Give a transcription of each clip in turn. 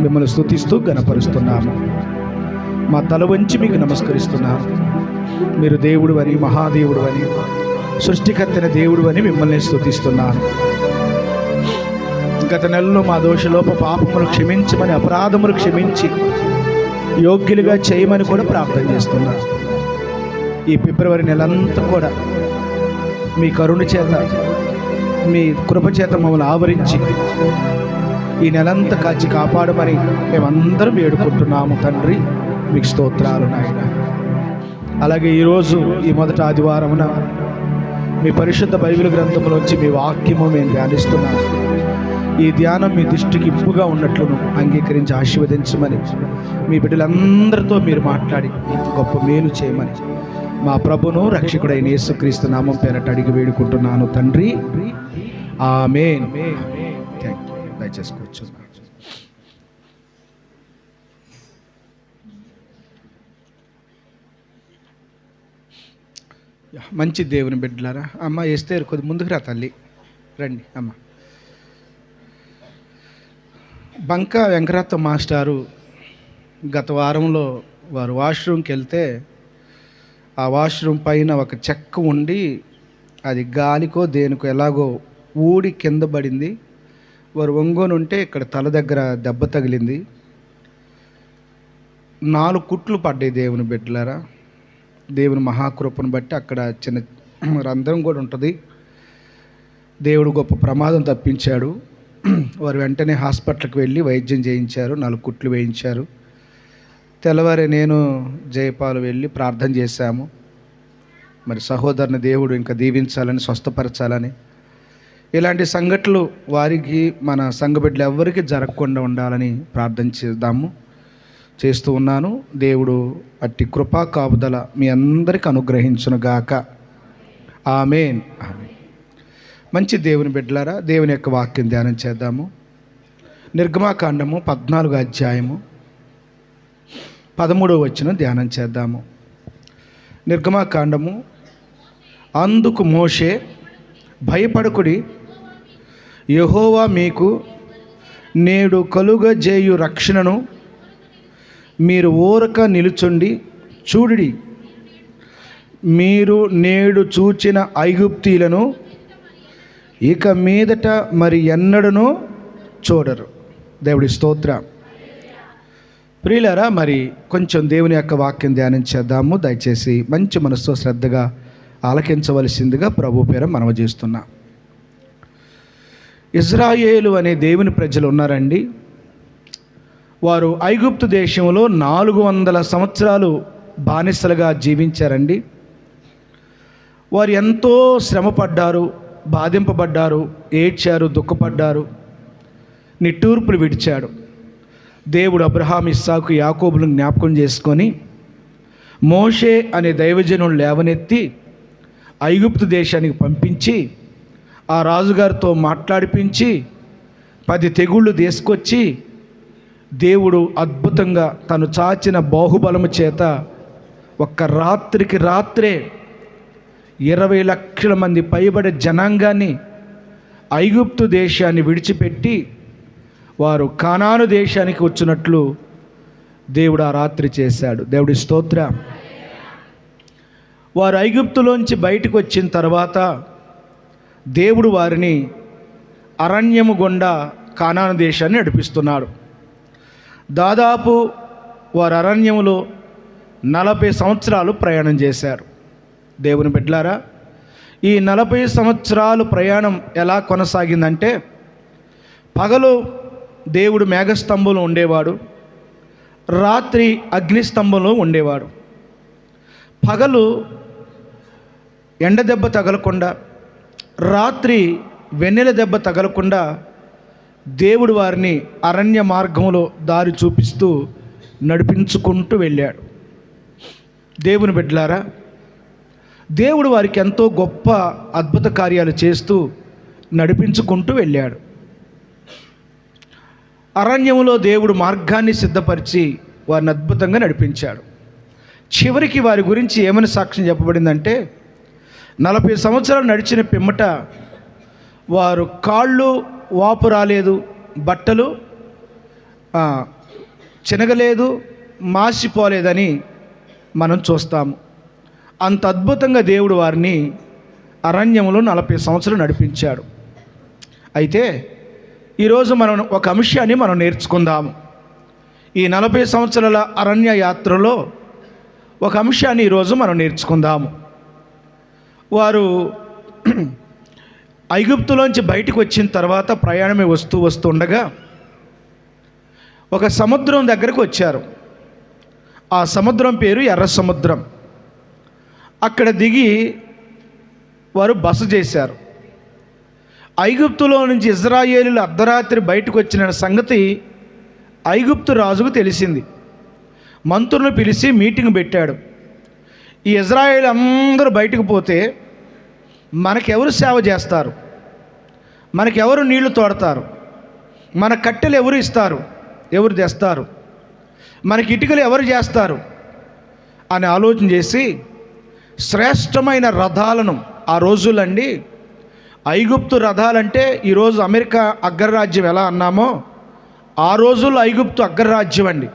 మిమ్మల్ని స్తుతిస్తూ ఘనపరుస్తున్నాము. మా తల వంచి మీకు నమస్కరిస్తున్నాము. మీరు దేవుడు అని, మహాదేవుడు అని, సృష్టికర్తైన దేవుడు అని మిమ్మల్ని స్తుతిస్తున్నాను. గత నెలలో మా దోషలోప పాపములు క్షమించమని, అపరాధములు క్షమించి యోగ్యులుగా చేయమని కూడా ప్రార్థన చేస్తున్నాను. ఈ ఫిబ్రవరి నెలంతా కూడా మీ కరుణ చేత, మీ కృప చేత మమ్మల్ని ఆవరించి ఈ నెలంతా కాచి కాపాడమని మేమందరం వేడుకుంటున్నాము తండ్రి. మీకు స్తోత్రాలు నాయన. అలాగే ఈరోజు ఈ మొదటి ఆదివారమున మీ పరిశుద్ధ బైబిల్ గ్రంథంలోంచి మీ వాక్యము మేము ధ్యానిస్తున్నాము. ఈ ధ్యానం మీ దృష్టికి ఇప్పుగా ఉన్నట్లును అంగీకరించి ఆశీర్వదించమని, మీ బిడ్డలందరితో మీరు మాట్లాడి గొప్ప మేలు చేయమని మా ప్రభును రక్షకుడైన యేసుక్రీస్తు నామం పేరట అడిగి వేడుకుంటున్నాను తండ్రి. ఆమేన్. Thank you. దయచేసి కూర్చోండి. మంచి దేవుని బిడ్డలారా, అమ్మ వేస్తే కొద్ది ముందుకు రా తల్లి, రండి అమ్మ. బంకా వెంకరత్త మాస్టారు గత వారంలో వారు వాష్రూమ్కి వెళ్తే ఆ వాష్రూమ్ పైన ఒక చెక్క ఉండి అది గాలికో దేనికో ఎలాగో ఊడి కింద పడింది. వారు ఒంగోని ఉంటే ఇక్కడ తల దగ్గర దెబ్బ తగిలింది. 4 కుట్లు పడ్డాయి దేవుని బిడ్డలారా. దేవుని మహాకృపను బట్టి అక్కడ చిన్న రంధ్రం కూడా ఉంటుంది. దేవుడు గొప్ప ప్రమాదం తప్పించాడు. వారు వెంటనే హాస్పిటల్కి వెళ్ళి వైద్యం చేయించారు. 4 కుట్లు వేయించారు. తెల్లవారే నేను జయపాలు వెళ్ళి ప్రార్థన చేశాము. మరి సహోదరుని దేవుడు ఇంకా దీవించాలని, స్వస్థపరచాలని, ఇలాంటి సంఘటనలు వారికి, మన సంఘ బిడ్డలు ఎవరికి జరగకుండా ఉండాలని ప్రార్థన చేస్తూ ఉన్నాను. దేవుడు అట్టి కృపా కాపుదల మీ అందరికీ అనుగ్రహించునుగాక. ఆమేన్. మంచి దేవుని బిడ్డలారా, దేవుని యొక్క వాక్యం ధ్యానం చేద్దాము. నిర్గమాకాండము 14వ అధ్యాయము 13వ వచనం ధ్యానం చేద్దాము. నిర్గమాకాండము. అందుకు మోషే, భయపడకుడి, యెహోవా మీకు నేడు కలుగజేయు రక్షణను మీరు ఊరక నిలుచుండి చూడుడి. మీరు నేడు చూచిన ఐగుప్తీయులను ఇక మీదట మరి ఎన్నడూ చూడరు. దేవుడి స్తోత్రం. ప్రియులారా, మరి కొంచెం దేవుని యొక్క వాక్యం ధ్యానం చేద్దాము. దయచేసి మంచి మనసుతో శ్రద్ధగా ఆలకించవలసిందిగా ప్రభు పేర మనవి చేస్తున్నా. ఇజ్రాయేలు అనే దేవుని ప్రజలు ఉన్నారండి. వారు ఐగుప్తు దేశంలో 400 సంవత్సరాలు బానిసలుగా జీవించారండి. వారు ఎంతో శ్రమపడ్డారు, బాధింపబడ్డారు, ఏడ్చారు, దుఃఖపడ్డారు, నిట్టూర్పులు విడిచాడు. దేవుడు అబ్రహాం, ఇస్సాకు, యాకోబులను జ్ఞాపకం చేసుకొని మోషే అనే దైవజనుడు లేవనెత్తి ఐగుప్తు దేశానికి పంపించి ఆ రాజుగారితో మాట్లాడిపించి 10 తెగుళ్ళు తీసుకొచ్చి దేవుడు అద్భుతంగా తను చాచిన బాహుబలము చేత ఒక్క రాత్రికి రాత్రే 20 లక్షల మంది పైబడే జనాంగాన్ని ఐగుప్తు దేశాన్ని విడిచిపెట్టి వారు కానాను దేశానికి వచ్చినట్లు దేవుడు ఆ రాత్రి చేశాడు. దేవుడి స్తోత్రం. వారు ఐగుప్తులోంచి బయటకు వచ్చిన తర్వాత దేవుడు వారిని అరణ్యము గుండా కానాను దేశాన్ని నడిపిస్తున్నాడు. దాదాపు వారు అరణ్యములో 40 సంవత్సరాలు ప్రయాణం చేశారు. దేవుని బిడ్డలారా, ఈ 40 సంవత్సరాలు ప్రయాణం ఎలా కొనసాగిందంటే, పగలు దేవుడు మేఘస్తంభంలో ఉండేవాడు, రాత్రి అగ్నిస్తంభంలో ఉండేవాడు. పగలు ఎండ దెబ్బ తగలకుండా, రాత్రి వెన్నెల దెబ్బ తగలకుండా దేవుడు వారిని అరణ్య మార్గంలో దారి చూపిస్తూ నడిపించుకుంటూ వెళ్ళాడు. దేవుని బిడ్డలారా, దేవుడు వారికి ఎంతో గొప్ప అద్భుత కార్యాలు చేస్తూ నడిపించుకుంటూ వెళ్ళాడు. అరణ్యంలో దేవుడు మార్గాన్ని సిద్ధపరిచి వారిని అద్భుతంగా నడిపించాడు. చివరికి వారి గురించి ఏమని సాక్ష్యం చెప్పబడిందంటే, 40 సంవత్సరాలు నడిచిన పిమ్మట వారు కాళ్ళు వాపు రాలేదు, బట్టలు చినగలేదు, మాసిపోలేదని మనం చూస్తాము. అంత అద్భుతంగా దేవుడు వారిని అరణ్యంలో 40 సంవత్సరాలు నడిపించాడు. అయితే ఈరోజు మనం ఒక అంశాన్ని మనం నేర్చుకుందాము. ఈ 40 సంవత్సరాల అరణ్య యాత్రలో ఒక అంశాన్ని ఈరోజు మనం నేర్చుకుందాము. వారు ఐగుప్తులోంచి బయటకు వచ్చిన తర్వాత ప్రయాణమే వస్తుండగా ఒక సముద్రం దగ్గరకు వచ్చారు. ఆ సముద్రం పేరు ఎర్ర సముద్రం. అక్కడ దిగి వారు బస చేశారు. ఐగుప్తులో నుంచి ఇజ్రాయేలీలు అర్ధరాత్రి బయటకు వచ్చిన సంగతి ఐగుప్తు రాజుకు తెలిసింది. మంత్రులను పిలిచి మీటింగ్ పెట్టాడు. ఈ ఇజ్రాయేలు అందరూ బయటకు పోతే మనకెవరు సేవ చేస్తారు, మనకెవరు నీళ్లు తోడతారు, మన కట్టెలు ఎవరు ఇస్తారు, ఎవరు తెస్తారు, మనకి ఇటుకలు ఎవరు చేస్తారు అని ఆలోచన చేసి శ్రేష్టమైన రథాలను, ఆ రోజులండి ఐగుప్తు రథాలంటే ఈరోజు అమెరికా అగ్రరాజ్యం ఎలా అన్నామో ఆ రోజుల్లో ఐగుప్తు అగ్రరాజ్యం అండి.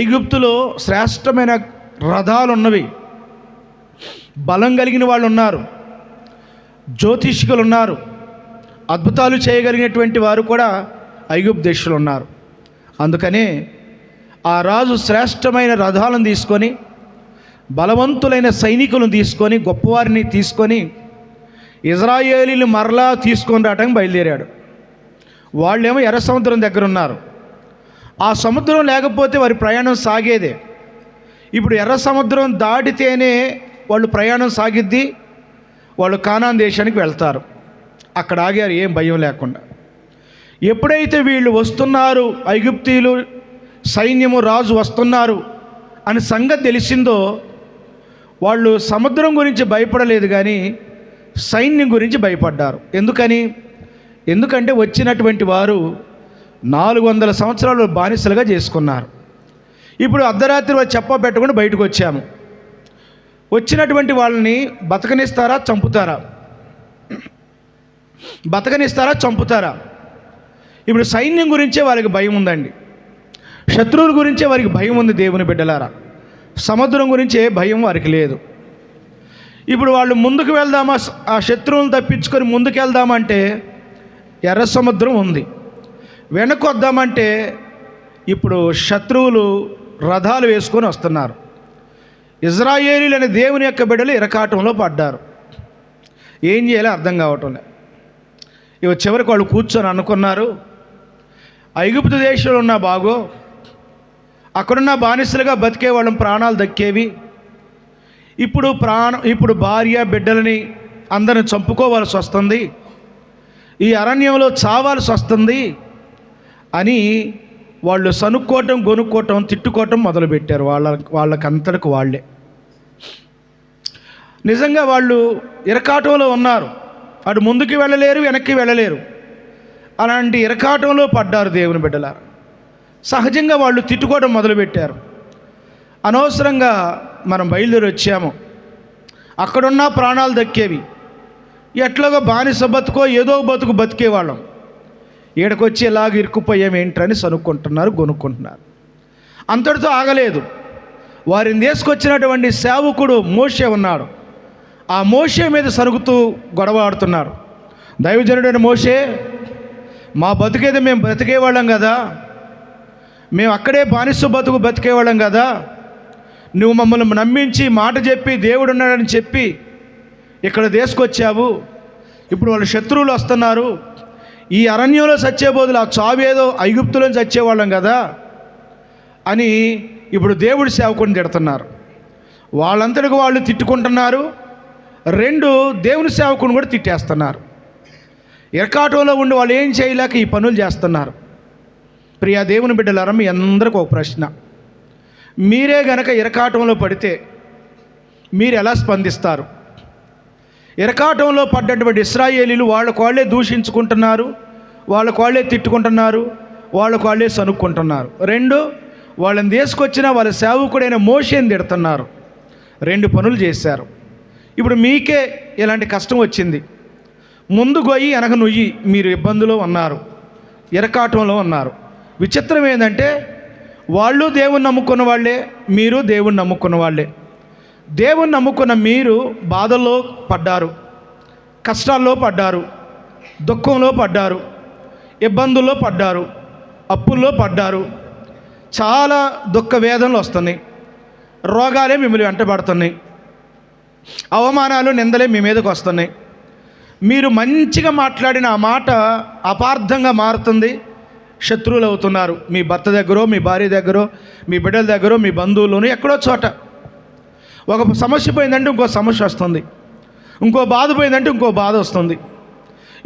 ఐగుప్తులో శ్రేష్టమైన రథాలు ఉన్నవి. బలం కలిగిన వాళ్ళు ఉన్నారు, జ్యోతిష్కులు ఉన్నారు, అద్భుతాలు చేయగలిగినటువంటి వారు కూడా ఐగుప్తు దేశంలో ఉన్నారు. అందుకనే ఆ రాజు శ్రేష్టమైన రథాలను తీసుకొని, బలవంతులైన సైనికులను తీసుకొని, గొప్పవారిని తీసుకొని ఇజ్రాయేలీలు మరలా తీసుకొని రావడానికి బయలుదేరాడు. వాళ్ళేమో ఎర్ర సముద్రం దగ్గర ఉన్నారు. ఆ సముద్రం లేకపోతే వారి ప్రయాణం సాగేదే. ఇప్పుడు ఎర్ర సముద్రం దాటితేనే వాళ్ళు ప్రయాణం సాగిద్ది, వాళ్ళు కానాన్ దేశానికి వెళ్తారు. అక్కడ ఆగారు ఏం భయం లేకుండా. ఎప్పుడైతే వీళ్ళు వస్తున్నారు, ఐగుప్తీయులు సైన్యము రాజు వస్తున్నారు అని సంగతి తెలిసిందో వాళ్ళు సముద్రం గురించి భయపడలేదు, కానీ సైన్యం గురించి భయపడ్డారు. ఎందుకంటే వచ్చినటువంటి వారు 400 సంవత్సరాలు బానిసలుగా చేసుకున్నారు. ఇప్పుడు అర్ధరాత్రి వాళ్ళు చెప్ప పెట్టకుండా బయటకు వచ్చాము. వచ్చినటువంటి వాళ్ళని బతకనిస్తారా చంపుతారా? బతకనిస్తారా చంపుతారా? ఇప్పుడు సైన్యం గురించే వారికి భయం ఉందండి. శత్రువుల గురించే వారికి భయం ఉంది. దేవుని బిడ్డలారా, సముద్రం గురించి ఏ భయం వారికి లేదు. ఇప్పుడు వాళ్ళు ముందుకు వెళ్దామా, ఆ శత్రువులను తప్పించుకొని ముందుకు వెళ్దామంటే ఎర్ర సముద్రం ఉంది. వెనక్కి వద్దామంటే ఇప్పుడు శత్రువులు రథాలు వేసుకొని వస్తున్నారు. ఇజ్రాయేలీలు అనే దేవుని యొక్క బిడ్డలు ఇరకాటంలో పడ్డారు. ఏం చేయాలో అర్థం కావటం లేదు. ఇవి చివరికి వాళ్ళు కూర్చొని అనుకున్నారు, ఐగుప్తు దేశంలో ఉన్న బాగో, అక్కడున్న బానిసలుగా బతికే వాళ్ళం ప్రాణాలు దక్కేవి. ఇప్పుడు భార్య బిడ్డలని అందరిని చంపుకోవాల్సి వస్తుంది, ఈ అరణ్యంలో చావాల్సి వస్తుంది అని వాళ్ళు సనుక్కోవటం, గొనుక్కోవటం, తిట్టుకోవటం మొదలుపెట్టారు. వాళ్ళకంతటికి వాళ్ళే. నిజంగా వాళ్ళు ఇరకాటంలో ఉన్నారు. అటు ముందుకు వెళ్ళలేరు, వెనక్కి వెళ్ళలేరు. అలాంటి ఇరకాటంలో పడ్డారు దేవుని బిడ్డలారా. సహజంగా వాళ్ళు తిట్టుకోవడం మొదలుపెట్టారు. అనవసరంగా మనం బయలుదేరి వచ్చాము, అక్కడున్న ప్రాణాలు దక్కేవి, ఎట్లాగో బానిస బతుకో ఏదో బతుకు బతికేవాళ్ళం, ఈడకొచ్చి ఎలాగ ఇరుక్కుపోయామేంటని సనుక్కుంటున్నారు, గొనుక్కుంటున్నారు. అంతటితో ఆగలేదు. వారిని తీసుకొచ్చినటువంటి సేవకుడు మోషే ఉన్నాడు. ఆ మోషే మీద సరుగుతూ గొడవ ఆడుతున్నారు. దైవజనుడైన మోషే, మా బతుకేదో మేము బ్రతికేవాళ్ళం కదా, మేము అక్కడే బానిస బతుకు బతికేవాళ్ళం కదా, నువ్వు మమ్మల్ని నమ్మించి మాట చెప్పి దేవుడు ఉన్నాడని చెప్పి ఇక్కడ తీసుకొచ్చావు. ఇప్పుడు వాళ్ళు శత్రువులు వస్తున్నారు, ఈ అరణ్యంలో చచ్చే బదులు ఆ చావేదో ఐగుప్తులో చచ్చేవాళ్ళం కదా అని ఇప్పుడు దేవుడి సేవకుని తిడుతున్నారు. వాళ్ళంతటికి వాళ్ళు తిట్టుకుంటున్నారు. 2 దేవుని సేవకుని కూడా తిట్టేస్తున్నారు. ఇరకాటంలో ఉండి వాళ్ళు ఏం చేయలేక ఈ పనులు చేస్తున్నారు. ప్రియా దేవుని బిడ్డలారా, మీ అందరికీ ఒక ప్రశ్న. మీరే గనక ఇరకాటంలో పడితే మీరు ఎలా స్పందిస్తారు? ఇరకాటంలో పడ్డటువంటి ఇశ్రాయేలీలు వాళ్ళకు వాళ్ళే దూషించుకుంటున్నారు, వాళ్ళకు వాళ్ళే తిట్టుకుంటున్నారు, వాళ్ళకు వాళ్ళే సనుక్కుంటున్నారు. 2 వాళ్ళని తీసుకొచ్చిన వాళ్ళ సేవకుడైన మోషేని తిడుతున్నారు. 2 పనులు చేశారు. ఇప్పుడు మీకే ఇలాంటి కష్టం వచ్చింది. ముందు గొయ్యి వెనక నుయ్యి, మీరు ఇబ్బందులో ఉన్నారు, ఇరకాటంలో ఉన్నారు. విచిత్రం ఏంటంటే వాళ్ళు దేవుణ్ణి నమ్ముకున్న వాళ్ళే, మీరు దేవుణ్ణి నమ్ముకున్న వాళ్ళే. దేవుణ్ణి నమ్ముకున్న మీరు బాధల్లో పడ్డారు, కష్టాల్లో పడ్డారు, దుఃఖంలో పడ్డారు, ఇబ్బందుల్లో పడ్డారు, అప్పుల్లో పడ్డారు, చాలా దుఃఖ వేదనలు వస్తున్నాయి, రోగాలే మిమ్మల్ని వెంటబడుతున్నాయి, అవమానాలు నిందలే మీ మీదకి వస్తున్నాయి. మీరు మంచిగా మాట్లాడిన ఆ మాట అపార్థంగా మారుతుంది, శత్రువులు అవుతున్నారు. మీ భర్త దగ్గర, మీ భార్య దగ్గర, మీ బిడ్డల దగ్గర, మీ బంధువులను ఎక్కడో చోట. ఒక సమస్య పోయిందంటే ఇంకో సమస్య వస్తుంది, ఇంకో బాధ పోయిందంటే ఇంకో బాధ వస్తుంది.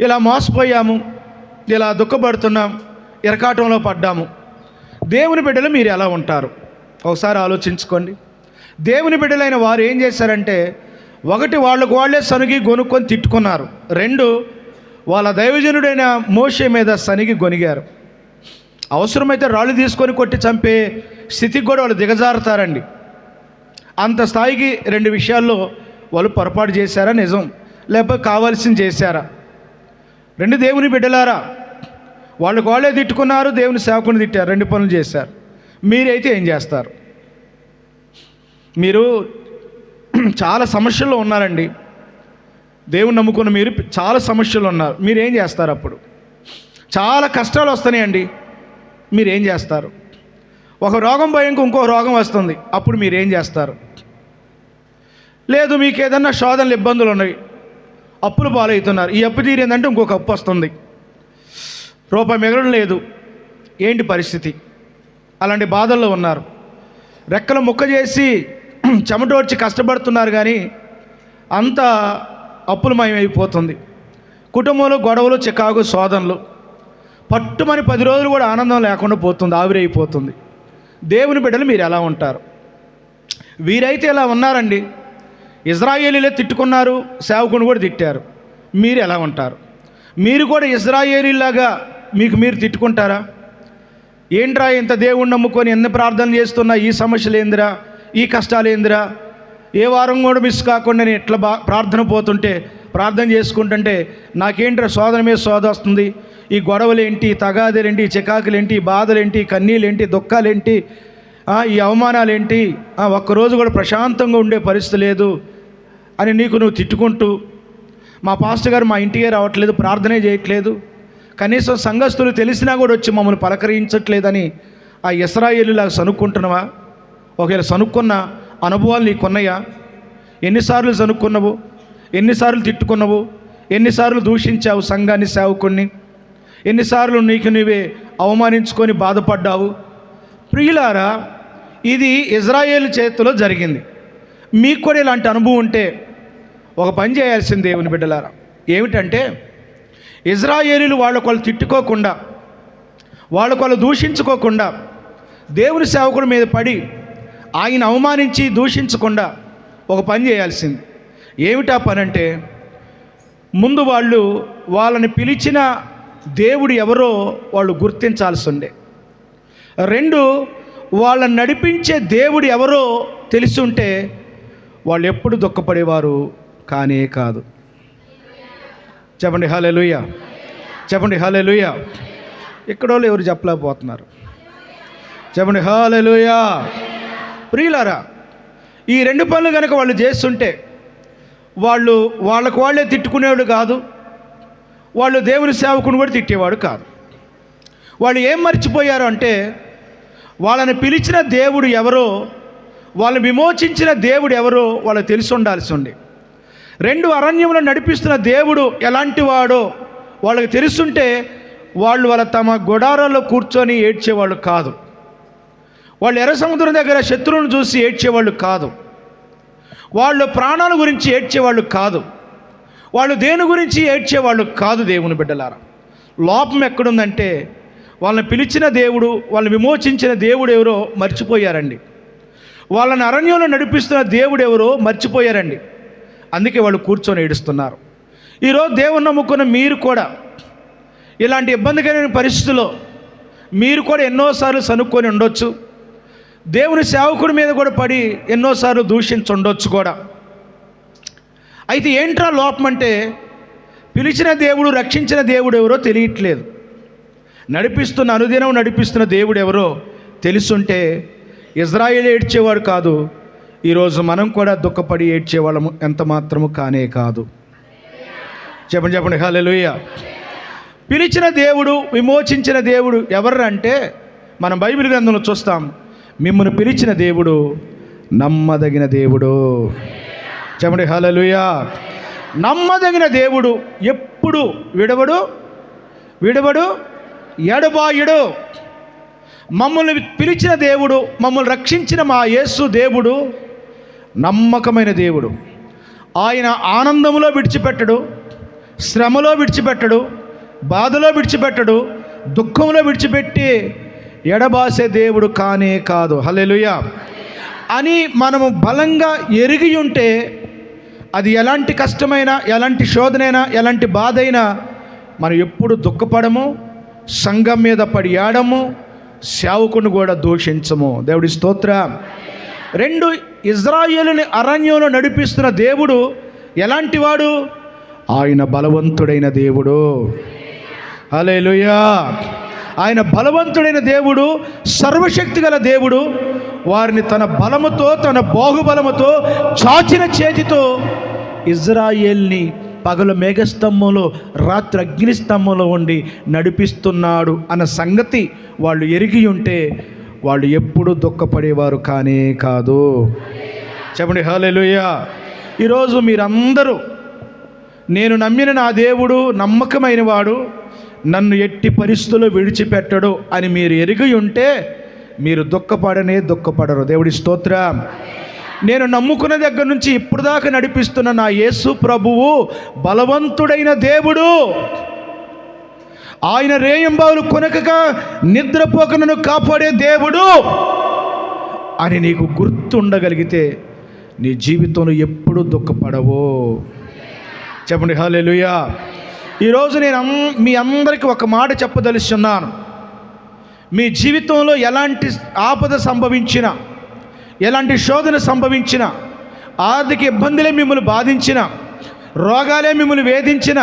ఇలా మోసపోయాము, ఇలా దుఃఖపడుతున్నాం, ఇరకాటంలో పడ్డాము. దేవుని బిడ్డలు మీరు ఎలా ఉంటారు ఒకసారి ఆలోచించుకోండి. దేవుని బిడ్డలైన వారు ఏం చేశారంటే, ఒకటి వాళ్ళకు వాళ్ళే సనిగి గొనుక్కొని తిట్టుకున్నారు, రెండు వాళ్ళ దైవజనుడైన మోషే మీద సనిగి గొనిగారు. అవసరమైతే రాళ్ళు తీసుకొని కొట్టి చంపే స్థితికి కూడా వాళ్ళు దిగజారుతారండి. అంత స్థాయికి రెండు విషయాల్లో వాళ్ళు పొరపాటు చేశారా నిజం, లేకపోతే కావాల్సింది చేశారా? రెండు దేవుని బిడ్డలారా, వాళ్ళకు వాళ్ళే తిట్టుకున్నారు, దేవుని సేవకుని తిట్టారు, రెండు పనులు చేశారు. మీరైతే ఏం చేస్తారు? మీరు చాలా సమస్యల్లో ఉన్నారండి. దేవుని నమ్ముకున్న మీరు చాలా సమస్యలు ఉన్నారు. మీరేం చేస్తారు? అప్పుడు చాలా కష్టాలు వస్తున్నాయండి, మీరేం చేస్తారు? ఒక రోగం పోయాక ఇంకో రోగం వస్తుంది, అప్పుడు మీరేం చేస్తారు? లేదు, మీకు ఏదన్నా శోధనలు ఇబ్బందులు ఉన్నాయి, అప్పులు పాలవుతున్నారు, ఈ అప్పు తీరిందంటే ఇంకొక అప్పు వస్తుంది, రూపాయి మిగలడం లేదు, ఏంటి పరిస్థితి? అలాంటి బాధల్లో ఉన్నారు. రెక్కలు ముక్క చేసి చెమటోడ్చి కష్టపడుతున్నారు, కానీ అంతా అప్పులమయమైపోతుంది. కుటుంబంలో గొడవలు, చికాకు, శోధనలు, పట్టుమని 10 రోజులు కూడా ఆనందం లేకుండా పోతుంది, ఆవిరైపోతుంది. దేవుని బిడ్డలు మీరు ఎలా ఉంటారు? వీరైతే ఎలా ఉన్నారండి. ఇజ్రాయేలీలే తిట్టుకున్నారు, సేవకుని కూడా తిట్టారు. మీరు ఎలా ఉంటారు? మీరు కూడా ఇజ్రాయేలీలాగా మీకు మీరు తిట్టుకుంటారా? ఏంట్రా ఇంత దేవుణ్ణి నమ్ముకొని ఎన్ని ప్రార్థనలు చేస్తున్నా ఈ సమస్యలు ఏందిరా, ఈ కష్టాలు ఏందిరా, ఏ వారం కూడా మిస్ కాకుండా నేను ఎట్లా ప్రార్థన పోతుంటే ప్రార్థన చేసుకుంటుంటే నాకేంట్రా శోధన మీద శోధ వస్తుంది, ఈ గొడవలేంటి, తగాదులేంటి, చికాకులేంటి, బాధలేంటి, కన్నీళ్ళేంటి, దుఃఖాలేంటి, ఈ అవమానాలేంటి, ఒక్కరోజు కూడా ప్రశాంతంగా ఉండే పరిస్థితి లేదు అని నీకు నువ్వు తిట్టుకుంటూ, మా పాస్టర్ గారు మా ఇంటికే రావట్లేదు, ప్రార్థనే చేయట్లేదు, కనీసం సంఘస్థులు తెలిసినా కూడా వచ్చి మమ్మల్ని పలకరించట్లేదని ఆ ఇశ్రాయేలులాగా సనుక్కుంటున్నావా? ఒకవేళ సనుక్కున్న అనుభవాలు నీకున్నాయా? ఎన్నిసార్లు సనుక్కున్నావు, ఎన్నిసార్లు తిట్టుకున్నావు, ఎన్నిసార్లు దూషించావు సంఘాన్ని, సేవకుణ్ణి, ఎన్నిసార్లు నీకు నువ్వే అవమానించుకొని బాధపడ్డావు? ప్రియులారా, ఇది ఇజ్రాయేలు చేతిలో జరిగింది. మీకు కూడా ఇలాంటి అనుభవం ఉంటే ఒక పని చేయాల్సింది దేవుని బిడ్డలారా. ఏమిటంటే, ఇజ్రాయేలీలు వాళ్ళకొళ్ళు తిట్టుకోకుండా, వాళ్ళకొళ్ళు దూషించుకోకుండా, దేవుని సేవకుడి మీద పడి ఆయన అవమానించి దూషించకుండా ఒక పని చేయాల్సింది. ఏమిటా పని అంటే, ముందు వాళ్ళని పిలిచిన దేవుడు ఎవరో వాళ్ళు గుర్తించాల్సి ఉండే. రెండు, వాళ్ళని నడిపించే దేవుడు ఎవరో తెలిసి ఉంటే వాళ్ళు ఎప్పుడు దుఃఖపడేవారు కానే కాదు. చెప్పండి హల్లెలూయా, చెప్పండి హల్లెలూయా. ఎక్కడో ఎవరు చెప్పలేకపోతున్నారు, చెప్పండి హల్లెలూయా. ప్రియులారా, ఈ రెండు పనులు కనుక వాళ్ళు చేస్తుంటే వాళ్ళకు వాళ్ళే తిట్టుకునేవాడు కాదు, వాళ్ళు దేవుని సేవకుని కూడా తిట్టేవాడు కాదు. వాళ్ళు ఏం మర్చిపోయారు అంటే, వాళ్ళని పిలిచిన దేవుడు ఎవరో, వాళ్ళని విమోచించిన దేవుడు ఎవరో వాళ్ళకి తెలిసి ఉండాల్సి ఉండి. రెండు, అరణ్యంలో నడిపిస్తున్న దేవుడు ఎలాంటి వాడో వాళ్ళకి తెలుసుంటే వాళ్ళ తమ గుడారాల్లో కూర్చొని ఏడ్చేవాళ్ళు కాదు. వాళ్ళు ఎర్ర సముద్రం దగ్గర శత్రువును చూసి ఏడ్చేవాళ్ళు కాదు. వాళ్ళు ప్రాణాల గురించి ఏడ్చేవాళ్ళు కాదు. వాళ్ళు దేని గురించి ఏడ్చేవాళ్ళు కాదు. దేవుని బిడ్డలారా, లోపం ఎక్కడుందంటే, వాళ్ళని పిలిచిన దేవుడు, వాళ్ళని విమోచించిన దేవుడు ఎవరో మర్చిపోయారండి. వాళ్ళని అరణ్యంలో నడిపిస్తున్న దేవుడు ఎవరో మర్చిపోయారండి. అందుకే వాళ్ళు కూర్చొని ఏడుస్తున్నారు. ఈరోజు దేవుని నమ్ముకున్న మీరు కూడా ఇలాంటి ఇబ్బందికరమైన పరిస్థితుల్లో మీరు కూడా ఎన్నోసార్లు సనుక్కొని ఉండొచ్చు. దేవుని సేవకుడి మీద కూడా పడి ఎన్నోసార్లు దూషించి ఉండొచ్చు కూడా. అయితే ఏంట్రా లోపం అంటే, పిలిచిన దేవుడు, రక్షించిన దేవుడు ఎవరో తెలియట్లేదు. అనుదినం నడిపిస్తున్న దేవుడు ఎవరో తెలుసుంటే ఇజ్రాయేల్ ఏడ్చేవాడు కాదు, ఈరోజు మనం కూడా దుఃఖపడి ఏడ్చేవాళ్ళము ఎంత మాత్రము కానే కాదు. చెప్పండి హల్లెలూయా. పిలిచిన దేవుడు, విమోచించిన దేవుడు ఎవరు అంటే మనం బైబిల్ గ్రంథంలో చూస్తాం, మిమ్మల్ని పిలిచిన దేవుడు నమ్మదగిన దేవుడు. చెప్పండి హల్లెలూయా. నమ్మదగిన దేవుడు ఎప్పుడు విడవడు ఎడబాయుడు. మమ్మల్ని పిలిచిన దేవుడు, మమ్మల్ని రక్షించిన మా యేసు దేవుడు నమ్మకమైన దేవుడు. ఆయన ఆనందంలో విడిచిపెట్టడు, శ్రమలో విడిచిపెట్టడు, బాధలో విడిచిపెట్టడు, దుఃఖంలో విడిచిపెట్టి ఎడబాసే దేవుడు కానే కాదు. హల్లెలూయా అని మనము బలంగా ఎరిగి ఉంటే అది ఎలాంటి కష్టమైనా, ఎలాంటి శోధనైనా, ఎలాంటి బాధ అయినా మనం ఎప్పుడు దుఃఖపడము, సంఘం మీద పడి ఏడము, సేవకుని కూడా దూషించము. దేవుడి స్తోత్రం. 2 ఇజ్రాయేలుని అరణ్యంలో నడిపిస్తున్న దేవుడు ఎలాంటి వాడు? ఆయన బలవంతుడైన దేవుడు. హల్లెలూయా. ఆయన బలవంతుడైన దేవుడు, సర్వశక్తి గల దేవుడు. వారిని తన బలముతో, తన బాహుబలముతో, చాచిన చేతితో ఇజ్రాయేల్ని పగలు మేఘస్తంభంలో, రాత్రి అగ్నిస్తంభంలో ఉండి నడిపిస్తున్నాడు అన్న సంగతి వాళ్ళు ఎరిగి ఉంటే వాళ్ళు ఎప్పుడూ దుఃఖపడేవారు కానే కాదు. చెప్పండి హల్లెలూయా. ఈరోజు మీరందరూ నేను నమ్మిన నా దేవుడు నమ్మకమైన వాడు, నన్ను ఎట్టి పరిస్థితుల్లో విడిచిపెట్టడు అని మీరు ఎరిగి ఉంటే మీరు దుఃఖపడరు. దేవుడి స్తోత్రం. నేను నమ్ముకున్న దగ్గర నుంచి ఇప్పుడు దాకా నడిపిస్తున్న నా యేసు ప్రభువు బలవంతుడైన దేవుడు. ఆయన రేయింబావులు కొనకక నిద్రపోక నన్ను కాపాడే దేవుడు అని నీకు గుర్తుండగలిగితే నీ జీవితంలో ఎప్పుడూ దుఃఖపడవు. చెప్పండి హల్లెలూయా. ఈరోజు నేను మీ అందరికీ ఒక మాట చెప్పదలుచున్నాను. మీ జీవితంలో ఎలాంటి ఆపద సంభవించినా, ఎలాంటి శోధన సంభవించినా, ఆర్థిక ఇబ్బందులే మిమ్మల్ని బాధించిన, రోగాలే మిమ్మల్ని వేధించిన,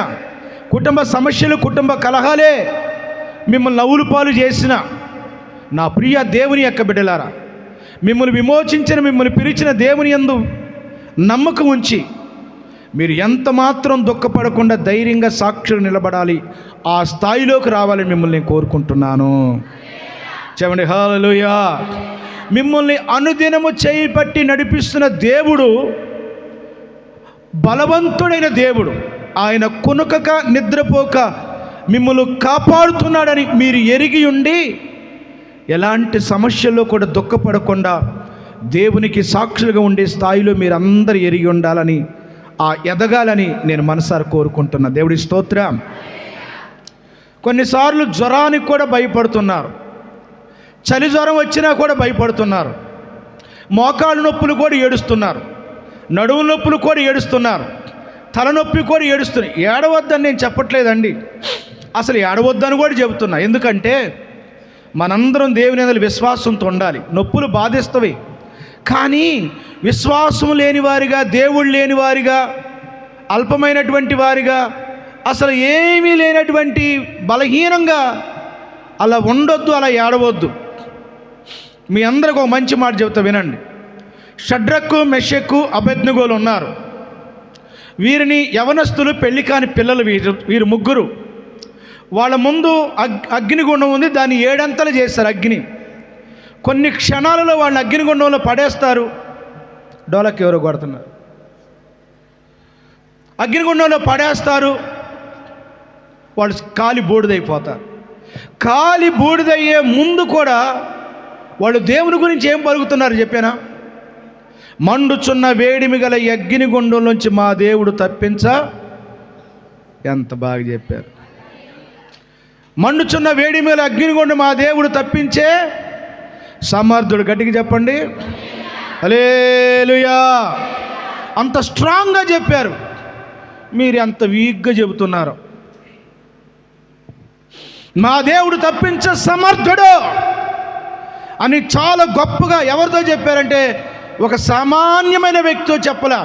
కుటుంబ సమస్యలు, కుటుంబ కలహాలే మిమ్మల్ని నవ్వులు పాలు చేసిన నా ప్రియ దేవుని యొక్క బిడ్డలారా, మిమ్మల్ని విమోచించిన, మిమ్మల్ని పిలిచిన దేవుని యందు నమ్మకం ఉంచి మీరు ఎంత మాత్రం దుఃఖపడకుండా ధైర్యంగా సాక్షులు నిలబడాలి. ఆ స్థాయిలోకి రావాలని మిమ్మల్ని నేను కోరుకుంటున్నాను. చెప్పండి హల్లెలూయా. మిమ్మల్ని అనుదినము చేయి పట్టి నడిపిస్తున్న దేవుడు బలవంతుడైన దేవుడు. ఆయన కునుకక నిద్రపోక మిమ్మల్ని కాపాడుతున్నాడని మీరు ఎరిగి ఉండి ఎలాంటి సమస్యల్లో కూడా దుఃఖపడకుండా దేవునికి సాక్షులుగా ఉండే స్థాయిలో మీరందరూ ఎరిగి ఉండాలని, ఆ ఎదగాలని నేను మనసారా కోరుకుంటున్నా. దేవుడి స్తోత్రం. కొన్నిసార్లు జ్వరానికి కూడా భయపడుతున్నారు, చలి జ్వరం వచ్చినా కూడా భయపడుతున్నారు, మోకాళ్ళ నొప్పులు కూడా ఏడుస్తున్నారు, నడుము నొప్పులు కూడా ఏడుస్తున్నారు, తలనొప్పి కూడా ఏడుస్తున్నాయి. ఏడవద్దని నేను చెప్పట్లేదండి, అసలు ఏడవద్దని కూడా చెబుతున్నా. ఎందుకంటే మనందరం దేవుని యందు విశ్వాసంతో ఉండాలి. నొప్పులు బాధిస్తవి, కానీ విశ్వాసం లేని వారిగా, దేవుడు లేని వారిగా, అల్పమైనటువంటి వారిగా, అసలు ఏమీ లేనటువంటి బలహీనంగా అలా ఉండొద్దు, అలా ఏడవద్దు. మీ అందరికి ఒక మంచి మాట చెబుతా వినండి. షడ్రకు, మెషకు, అబేద్నెగోలు ఉన్నారు. వీరిని యవనస్తులు, పెళ్లి కాని పిల్లలు వీరు ముగ్గురు. వాళ్ళ ముందు అగ్నిగుండం ఉంది, దాన్ని 7 అంతలు చేస్తారు అగ్ని. కొన్ని క్షణాలలో వాళ్ళని అగ్నిగుండంలో పడేస్తారు. డోలకి ఎవరో కొడుతున్నారు. అగ్నిగుండంలో పడేస్తారు, వాళ్ళు కాలి బూడిదైపోతారు. కాలి బూడిదయ్యే ముందు కూడా వాళ్ళు దేవుని గురించి ఏం పలుకుతున్నారు చెప్పానా? మండుచున్న వేడిమి గల అగ్నిగుండంలోంచి మా దేవుడు తప్పించ. ఎంత బాగా చెప్పారు. మండుచున్న వేడిమి గల అగ్నిగుండం మా దేవుడు తప్పించే సమర్థుడు. గట్టిగా చెప్పండి హల్లెలూయా. అంత స్ట్రాంగ్గా చెప్పారు, మీరు అంత వీక్గా చెబుతున్నారు. మా దేవుడు తప్పించే సమర్థుడు అని చాలా గొప్పగా ఎవరితో చెప్పారంటే ఒక సామాన్యమైన వ్యక్తితో చెప్పలా,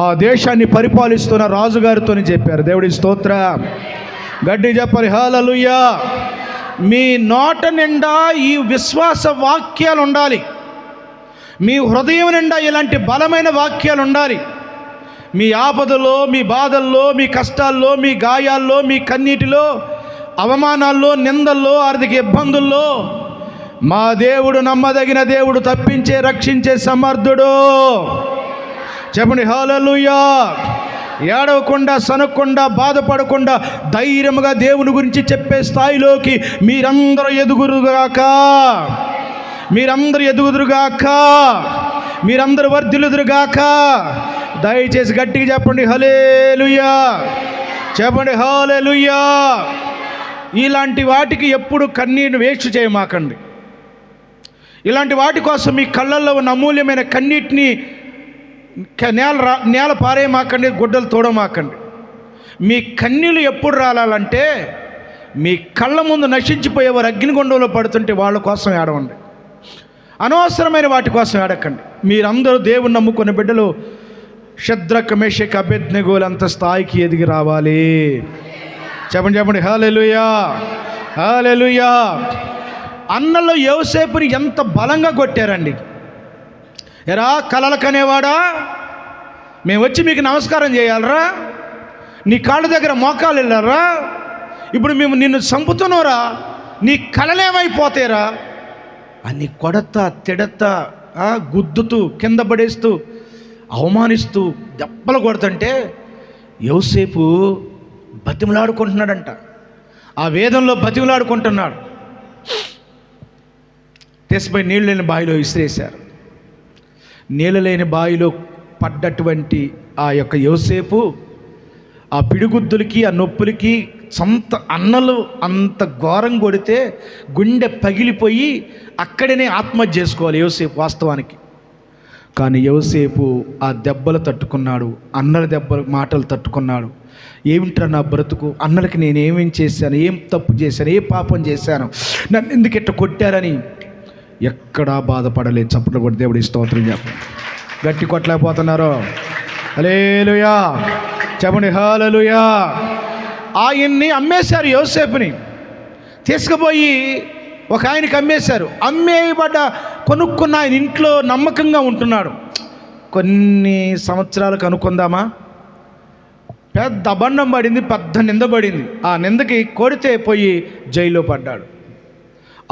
ఆ దేశాన్ని పరిపాలిస్తున్న రాజుగారితో చెప్పారు. దేవుడి స్తోత్రం. గడ్డి చెప్పాలి హల్లెలూయా. మీ నోట నిండా ఈ విశ్వాస వాక్యాలు ఉండాలి. మీ హృదయం నిండా ఇలాంటి బలమైన వాక్యాలు ఉండాలి. మీ ఆపదలో, మీ బాధల్లో, మీ కష్టాల్లో, మీ గాయాల్లో, మీ కన్నీటిలో, అవమానాల్లో, నిందల్లో, ఆర్థిక ఇబ్బందుల్లో మా దేవుడు నమ్మదగిన దేవుడు, తప్పించే రక్షించే సమర్థుడు. చెప్పండి హల్లెలూయా. ఏడవకుండా, సనక్కుండా, బాధపడకుండా ధైర్యముగా దేవుని గురించి చెప్పే స్థాయిలోకి మీరందరూ ఎదుగురుగాక, మీరందరూ ఎదుగుదురుగాక, మీరందరూ వర్ధిల్లుదురుగాక. దయచేసి గట్టిగా చెప్పండి హల్లెలూయా. చెప్పండి హల్లెలూయా. ఇలాంటి వాటికి ఎప్పుడు కన్నీరు వేస్ట్ చేయమాకండి. ఇలాంటి వాటి కోసం మీ కళ్ళల్లో ఉన్న అమూల్యమైన కన్నీటిని నేల పారేయమాకండి, గుడ్డలు తోడమాకండి. మీ కన్నీళ్ళు ఎప్పుడు రాలాలంటే మీ కళ్ళ ముందు నశించిపోయేవారు అగ్నిగుండంలో పడుతుంటే వాళ్ళ కోసం ఏడవండి. అనవసరమైన వాటి కోసం ఏడకండి. మీరందరూ దేవుని నమ్ముకున్న బిడ్డలు షద్రక్, మేషక్, అబేద్నెగోలు అంత స్థాయికి ఎదిగి రావాలి. చెప్పండి చెప్పండి హల్లెలూయా. హల్లెలూయా. అన్నలో యోసేపుని ఎంత బలంగా కొట్టారండి. ఎరా కలలు కనేవాడా, మేము వచ్చి మీకు నమస్కారం చేయాలరా, నీ కాళ్ళ దగ్గర మోకాలు వెళ్ళారా, ఇప్పుడు మేము నిన్ను చంపుతున్నారా, నీ కలలేమైపోతారా అని కొడతా, తిడతా, గుద్దుతూ, కింద పడేస్తూ, అవమానిస్తూ దెబ్బలు కొడుతుంటే యోసేపు బతిమలాడుకుంటున్నాడంట. ఆ వేదంలో బతిమలాడుకుంటున్నాడు. తెసిపోయి నీళ్ళు లేని బావిలో విసిరేశారు. నీళ్ళు లేని బావిలో పడ్డటువంటి ఆ యొక్క యోసేపు ఆ పిడిగుద్దులకి, ఆ నొప్పులకి సొంత అన్నలు అంత ఘోరం కొడితే గుండె పగిలిపోయి అక్కడనే ఆత్మహత్య చేసుకోవాలి యోసేపు వాస్తవానికి. కానీ యోసేపు ఆ దెబ్బలు తట్టుకున్నాడు, అన్నల దెబ్బలు మాటలు తట్టుకున్నాడు. ఏమిట్రా నా బ్రతుకు, అన్నలకి నేనేమేం చేశాను, ఏం తప్పు చేశాను, ఏ పాపం చేశాను, నన్ను ఎందుకు ఇట్లా కొట్టారని ఎక్కడా బాధపడలేదు. చప్పట్లు కొట్టి దేవుడి స్తోత్రం చెప్పండి. గట్టి కొట్టలేకపోతున్నారు. హల్లెలూయా. చెప్పండి హల్లెలూయా. ఆయన్ని అమ్మేశారు, యోసేపుని తీసుకుపోయి ఒక ఆయనకి అమ్మేశారు. అమ్మేయబడ్డ కొనుక్కున్న ఆయన ఇంట్లో నమ్మకంగా ఉంటున్నాడు. కొన్ని సంవత్సరాలకు అనుకుందామా, పెద్ద అబండం పడింది, పెద్ద నింద పడింది. ఆ నిందకి కొడితే పోయి జైల్లో పడ్డాడు.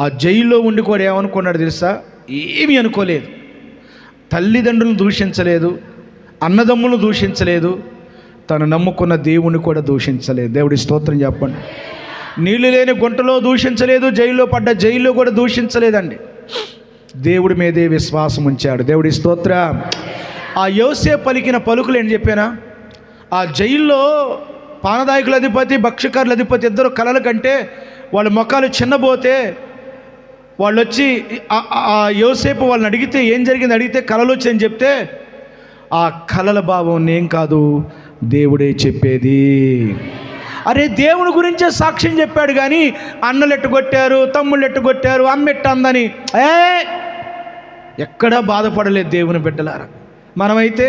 ఆ జైల్లో ఉండి కూడా ఏమనుకున్నాడు తెలుసా? ఏమీ అనుకోలేదు. తల్లిదండ్రులను దూషించలేదు, అన్నదమ్ములను దూషించలేదు, తను నమ్ముకున్న దేవుని కూడా దూషించలేదు. దేవుడి స్తోత్రం చెప్పండి. నీళ్లు లేని గుంటలో దూషించలేదు, జైల్లో పడ్డ జైల్లో కూడా దూషించలేదండి. దేవుడి మీదే విశ్వాసం ఉంచాడు. దేవుడి స్తోత్రం. ఆ యోసేపు పలికిన పలుకులు ఏంటి చెప్పానా? ఆ జైల్లో పానదాయకుల అధిపతి, భక్షకారుల అధిపతి ఇద్దరు కలల కంటే వాళ్ళ ముఖాలు చిన్నబోతే వాళ్ళు వచ్చి ఆ యోసేపు వాళ్ళని అడిగితే ఏం జరిగింది అడిగితే కలలు వచ్చాయని చెప్తే ఆ కలల భావం నేను కాదు, దేవుడే చెప్పేది. అరే దేవుని గురించే సాక్ష్యం చెప్పాడు కానీ అన్నలు ఎట్టుకొట్టారు, తమ్ముళ్ళు ఎట్టుకొట్టారు, అమ్మ ఎట్టందని ఎక్కడా బాధపడలేదు దేవుని బిడ్డలారా. మనమైతే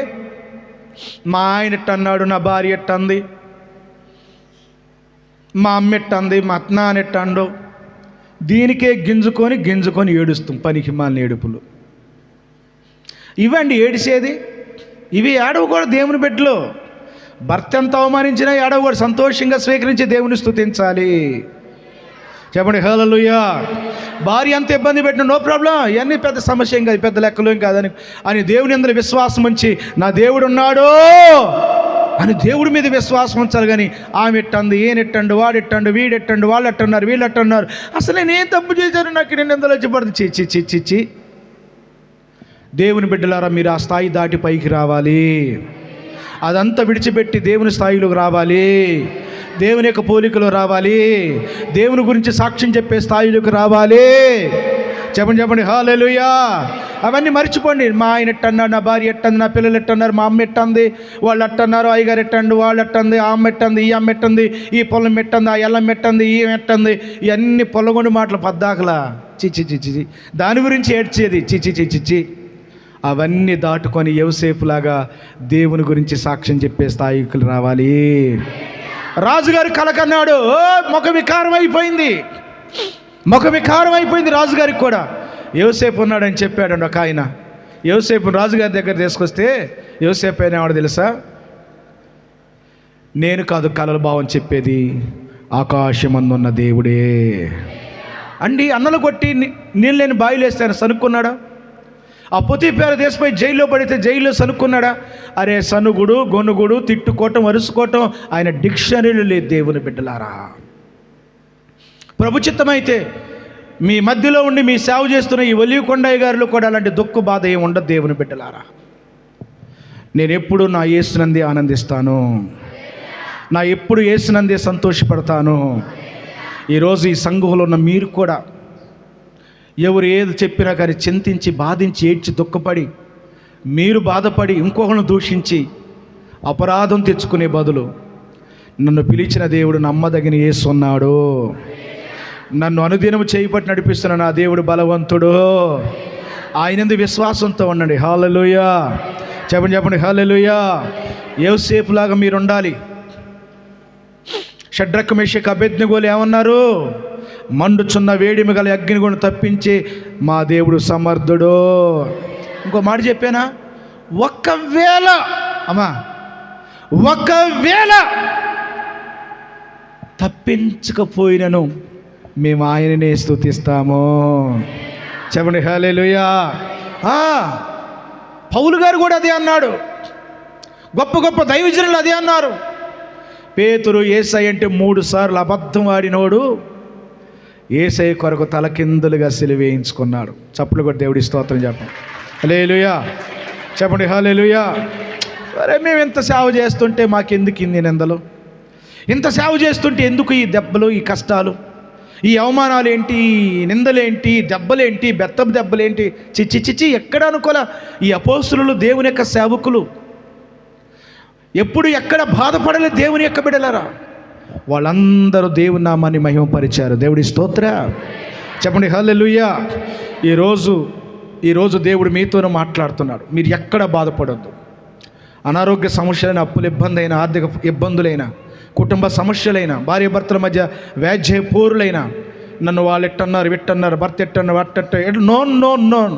మా ఆయన ఎట్టన్నాడు, నా భార్య ఎట్టంది, మా అమ్మ ఎట్టంది, మా నాన్న ఎట్టండు, దీనికే గింజుకొని ఏడుస్తాం. పనికి మాలిన ఏడుపులు ఇవండి ఏడిసేది. ఇవి ఏడవ కూడా దేవుని బిడ్డలు. భర్త ఎంత అవమానించినా ఏడవ కూడా సంతోషంగా స్వీకరించి దేవుని స్తుతించాలి. చెప్పండి హల్లెలూయా. భార్య అంత ఇబ్బంది పెట్టిన నో ప్రాబ్లం, ఇవన్నీ పెద్ద సమస్య ఏం కాదు, పెద్ద లెక్కలు ఏం కాదని అని దేవుని అందరూ విశ్వాసం ఉంచి నా దేవుడు ఉన్నాడు అని దేవుడి మీద విశ్వాసం ఉంచాలి. కానీ ఆమె ఎట్టంది, ఈయనెట్టండు, వాడెట్టండు, వీడెట్టండు, వాళ్ళు ఎట్టన్నారు, వీళ్ళు ఎట్టన్నారు, అసలు నేనేం తప్పు చేశాను, నాకు నేను ఎందులో వచ్చి పడుతుంది. చిచ్చి దేవుని బిడ్డలారా, మీరు ఆ స్థాయి దాటి పైకి రావాలి. అదంతా విడిచిపెట్టి దేవుని స్థాయిలోకి రావాలి, దేవుని యొక్క పోలికలో రావాలి, దేవుని గురించి సాక్ష్యం చెప్పే స్థాయిలోకి రావాలి. చెప్పండి హల్లెలూయా. అవన్నీ మర్చిపోండి. మా ఆయన ఎట్టన్నాడు, నా భార్య ఎట్టంది, నా పిల్లలు ఎట్టన్నారు, మా అమ్మ ఎట్టంది, వాళ్ళు ఎట్టన్నారు, అయ్యగారు ఎట్టండు, వాళ్ళు ఎట్టంది, ఆ అమ్మ ఎట్టంది, ఈ అమ్మ ఎట్టంది, ఈ పొలం ఎట్టంది, ఆ ఎల్లం ఎట్టంది, ఈ ఎట్టంది, ఇవన్నీ పొల్లగొండి మాటలు పద్దాకలా. చిచ్చి దాని గురించి ఏడ్చేది. చిచ్చి అవన్నీ దాటుకొని యోసేపులాగా దేవుని గురించి సాక్ష్యం చెప్పే స్థాయికి రావాలి. రాజుగారు కలకన్నాడు, ముఖ వికారం అయిపోయింది. ముఖం వికారం అయిపోయింది రాజుగారికి కూడా. యోసేపు ఉన్నాడని చెప్పాడండి ఒక ఆయన. యోసేపు రాజుగారి దగ్గర తీసుకొస్తే యోసేపు అయినవాడు తెలుసా, నేను కాదు కలల భావం చెప్పేది, ఆకాశమందున్న దేవుడే అండి. అన్నలు కొట్టి నీళ్ళు లేని బావిలో వేస్తే ఆయన సనుక్కున్నాడా? ఆ పొతీఫెర దేశపై జైల్లో పడితే జైల్లో సనుక్కున్నాడా? అరే సనుగుడు, గొనుగుడు, తిట్టుకోవటం, అరుసుకోవటం ఆయన డిక్షనరీలు లేదు. దేవుని బిడ్డలారా, ప్రభు చిత్తమైతే మీ మధ్యలో ఉండి మీ సేవ చేస్తున్న ఈ ఒలివకొండయ్య గారిలో కూడా అలాంటి దుఃఖ బాధ ఏమి ఉండదు. దేవుని బిడ్డలారా, నేను ఎప్పుడు నా యేసునందే ఆనందిస్తాను, నా ఎప్పుడు యేసునందే సంతోషపడతాను. ఈరోజు ఈ సంఘంలో ఉన్న మీరు కూడా ఎవరు ఏది చెప్పినా కానీ చింతించి, బాధించి, ఏడ్చి, దుఃఖపడి, మీరు బాధపడి ఇంకొకరిని దూషించి అపరాధం తెచ్చుకునే బదులు నన్ను పిలిచిన దేవుడు నమ్మదగిన యేసు ఉన్నాడు, నన్ను అనుదినము చేయిపట్టి నడిపిస్తున్న నా దేవుడు బలవంతుడు, ఆయనందు విశ్వాసంతో ఉండండి. హల్లెలూయా చెప్పండి, చెప్పండి హల్లెలూయా. యోసేపులాగా మీరు ఉండాలి. షడ్రక్ మేషక్ అబేద్నెగోలు ఏమన్నారు? మండుచున్న వేడిమి గల అగ్నిగుండం తప్పించి మా దేవుడు సమర్థుడు. ఇంకో మాట చెప్పానా? ఒకవేళ తప్పించకపోయినను మేము ఆయననే స్తుతిస్తాము. చెప్పండి హల్లెలూయా. పౌలు గారు కూడా అదే అన్నాడు. గొప్ప గొప్ప దైవజనులు అదే అన్నారు. పేతురు యేసయ్య అంటే 3 సార్లు అబద్ధం ఆడినోడు యేసయ్య కొరకు తలకిందులుగా సిలువేయించుకున్నాడు. చప్పులు కూడా దేవుడి స్తోత్రం చెప్పండి. హల్లెలూయా చెప్పండి హల్లెలూయా. అరే మేము ఇంత సేవ చేస్తుంటే మాకెందుకు ఇన్ని నిందలు? ఇంత సేవ చేస్తుంటే ఎందుకు ఈ దెబ్బలు, ఈ కష్టాలు, ఈ అవమానాలు ఏంటి, నిందలేంటి, దెబ్బలేంటి, బెత్తపు దెబ్బలేంటి? చిచ్చి చిచ్చి ఎక్కడ అనుకోలే. ఈ అపోస్తులు దేవుని యొక్క సేవకులు ఎప్పుడు ఎక్కడ బాధపడలే. దేవుని యొక్క బిడ్డలారా, వాళ్ళందరూ దేవుని నామాన్ని మహిమపరిచారు. దేవుడి స్తోత్ర చెప్పండి హల్లెలూయా. ఈరోజు దేవుడు మీతోనే మాట్లాడుతున్నాడు. మీరు ఎక్కడ బాధపడొద్దు. అనారోగ్య సమస్యలైన, అప్పుల ఇబ్బంది అయినా, ఆర్థిక ఇబ్బందులైనా, కుటుంబ సమస్యలైన, భార్య భర్తల మధ్య వ్యాజ్య పోరులైన, నన్ను వాళ్ళు ఎట్టన్నారు, విట్టన్నారు, భర్త ఎట్టన్నారు, వట్టట్ట నోన్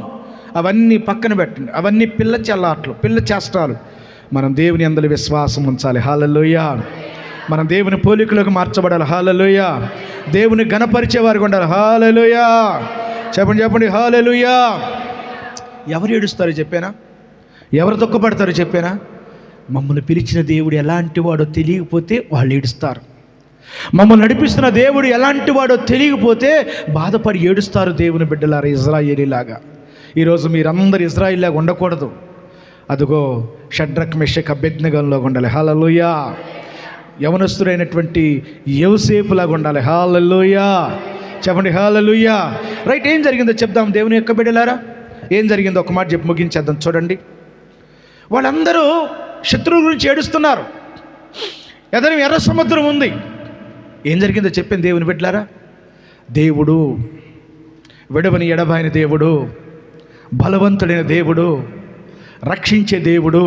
అవన్నీ పక్కన పెట్టండి. అవన్నీ పిల్ల చెల్లాట్లు, పిల్ల చేష్టాలు. మనం దేవుని యందు విశ్వాసం ఉంచాలి. హల్లెలూయా. మనం దేవుని పోలికలకు మార్చబడాలి. హల్లెలూయా. దేవుని ఘనపరిచేవారికి ఉండాలి. హల్లెలూయా చెప్పండి, చెప్పండి హల్లెలూయా. ఎవరు ఏడుస్తారో చెప్పానా? ఎవరు దుఃఖపడతారో చెప్పానా? మమ్మల్ని పిలిచిన దేవుడు ఎలాంటి వాడో తెలియకపోతే వాళ్ళు ఏడుస్తారు. మమ్మల్ని నడిపిస్తున్న దేవుడు ఎలాంటి వాడో తెలియకపోతే బాధపడి ఏడుస్తారు. దేవుని బిడ్డలారా, ఇజ్రాయేలీలాగా ఈరోజు మీరందరూ ఇజ్రాయేలీలాగా ఉండకూడదు. అదిగో షడ్రక్ మెషక్ అబేద్నెగోలో ఉండాలి. హల్లెలూయా. యవనస్తుడైనటువంటి యోసేపులాగా ఉండాలి. హల్లెలూయా చెప్పండి హల్లెలూయా. రైట్, ఏం జరిగిందో చెప్దాం దేవుని యొక్క బిడ్డలారా. ఏం జరిగిందో ఒక మాట చెప్పి ముగించేద్దాం. చూడండి, వాళ్ళందరూ శత్రువుల గురించి ఏడుస్తున్నారు. ఎదరం ఎర్ర సముద్రం ఉంది. ఏం జరిగిందో చెప్పాను దేవుని బిడ్డలారా. దేవుడు విడవని ఎడబాయిన దేవుడు, బలవంతుడైన దేవుడు, రక్షించే దేవుడు,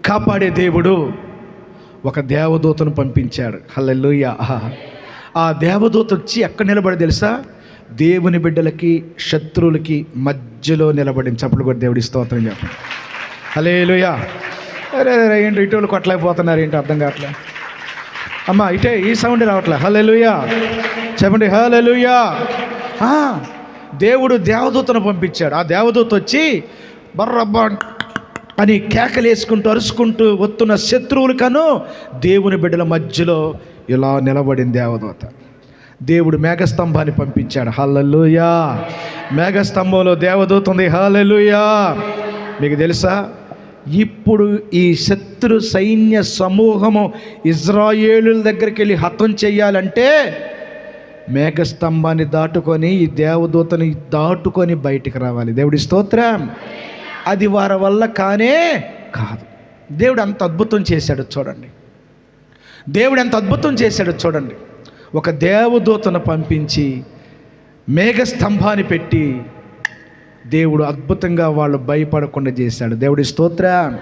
కాపాడే దేవుడు ఒక దేవదూతను పంపించాడు. హల్లెలూయా. ఆ దేవదూత వచ్చి ఎక్కడ నిలబడి తెలుసా? దేవుని బిడ్డలకి శత్రువులకి మధ్యలో నిలబడింది. చప్పుడు కూడా దేవుడి స్తోత్రం చెప్పండి. హల్లెలూయా. అరే ఏంటి ఇటోళ్ళు కొట్టలేకపోతున్నారు, ఏంటి అర్థం కావట్లే. అమ్మా ఇటే ఈ సౌండ్ రావట్లే. హల్లెలూయా చెప్పండి హల్లెలూయా. దేవుడు దేవదూతను పంపించాడు. ఆ దేవదూత వచ్చి బర్రబ్బా అని కేకలేసుకుంటూ అరుచుకుంటూ వస్తున్న శత్రువులకను దేవుని బిడ్డల మధ్యలో ఇలా నిలబడింది దేవదూత. దేవుడు మేఘస్తంభాన్ని పంపించాడు. హల్లెలూయా. మేఘస్తంభంలో దేవదూత ఉంది. హల్లెలూయా. మీకు తెలుసా, ఇప్పుడు ఈ శత్రు సైన్య సమూహము ఇజ్రాయేలుల దగ్గరికి వెళ్ళి హతం చెయ్యాలంటే మేఘస్తంభాన్ని దాటుకొని ఈ దేవదూతని దాటుకొని బయటికి రావాలి. దేవుడి స్తోత్రం. అది వారి వల్ల కానే కాదు. దేవుడు అంత అద్భుతం చేశాడు చూడండి. దేవుడు ఎంత అద్భుతం చేశాడు చూడండి. ఒక దేవదూతను పంపించి మేఘస్తంభాన్ని పెట్టి దేవుడు అద్భుతంగా వాళ్ళు భయపడకుండా చేశాడు. దేవుడి స్తోత్రం.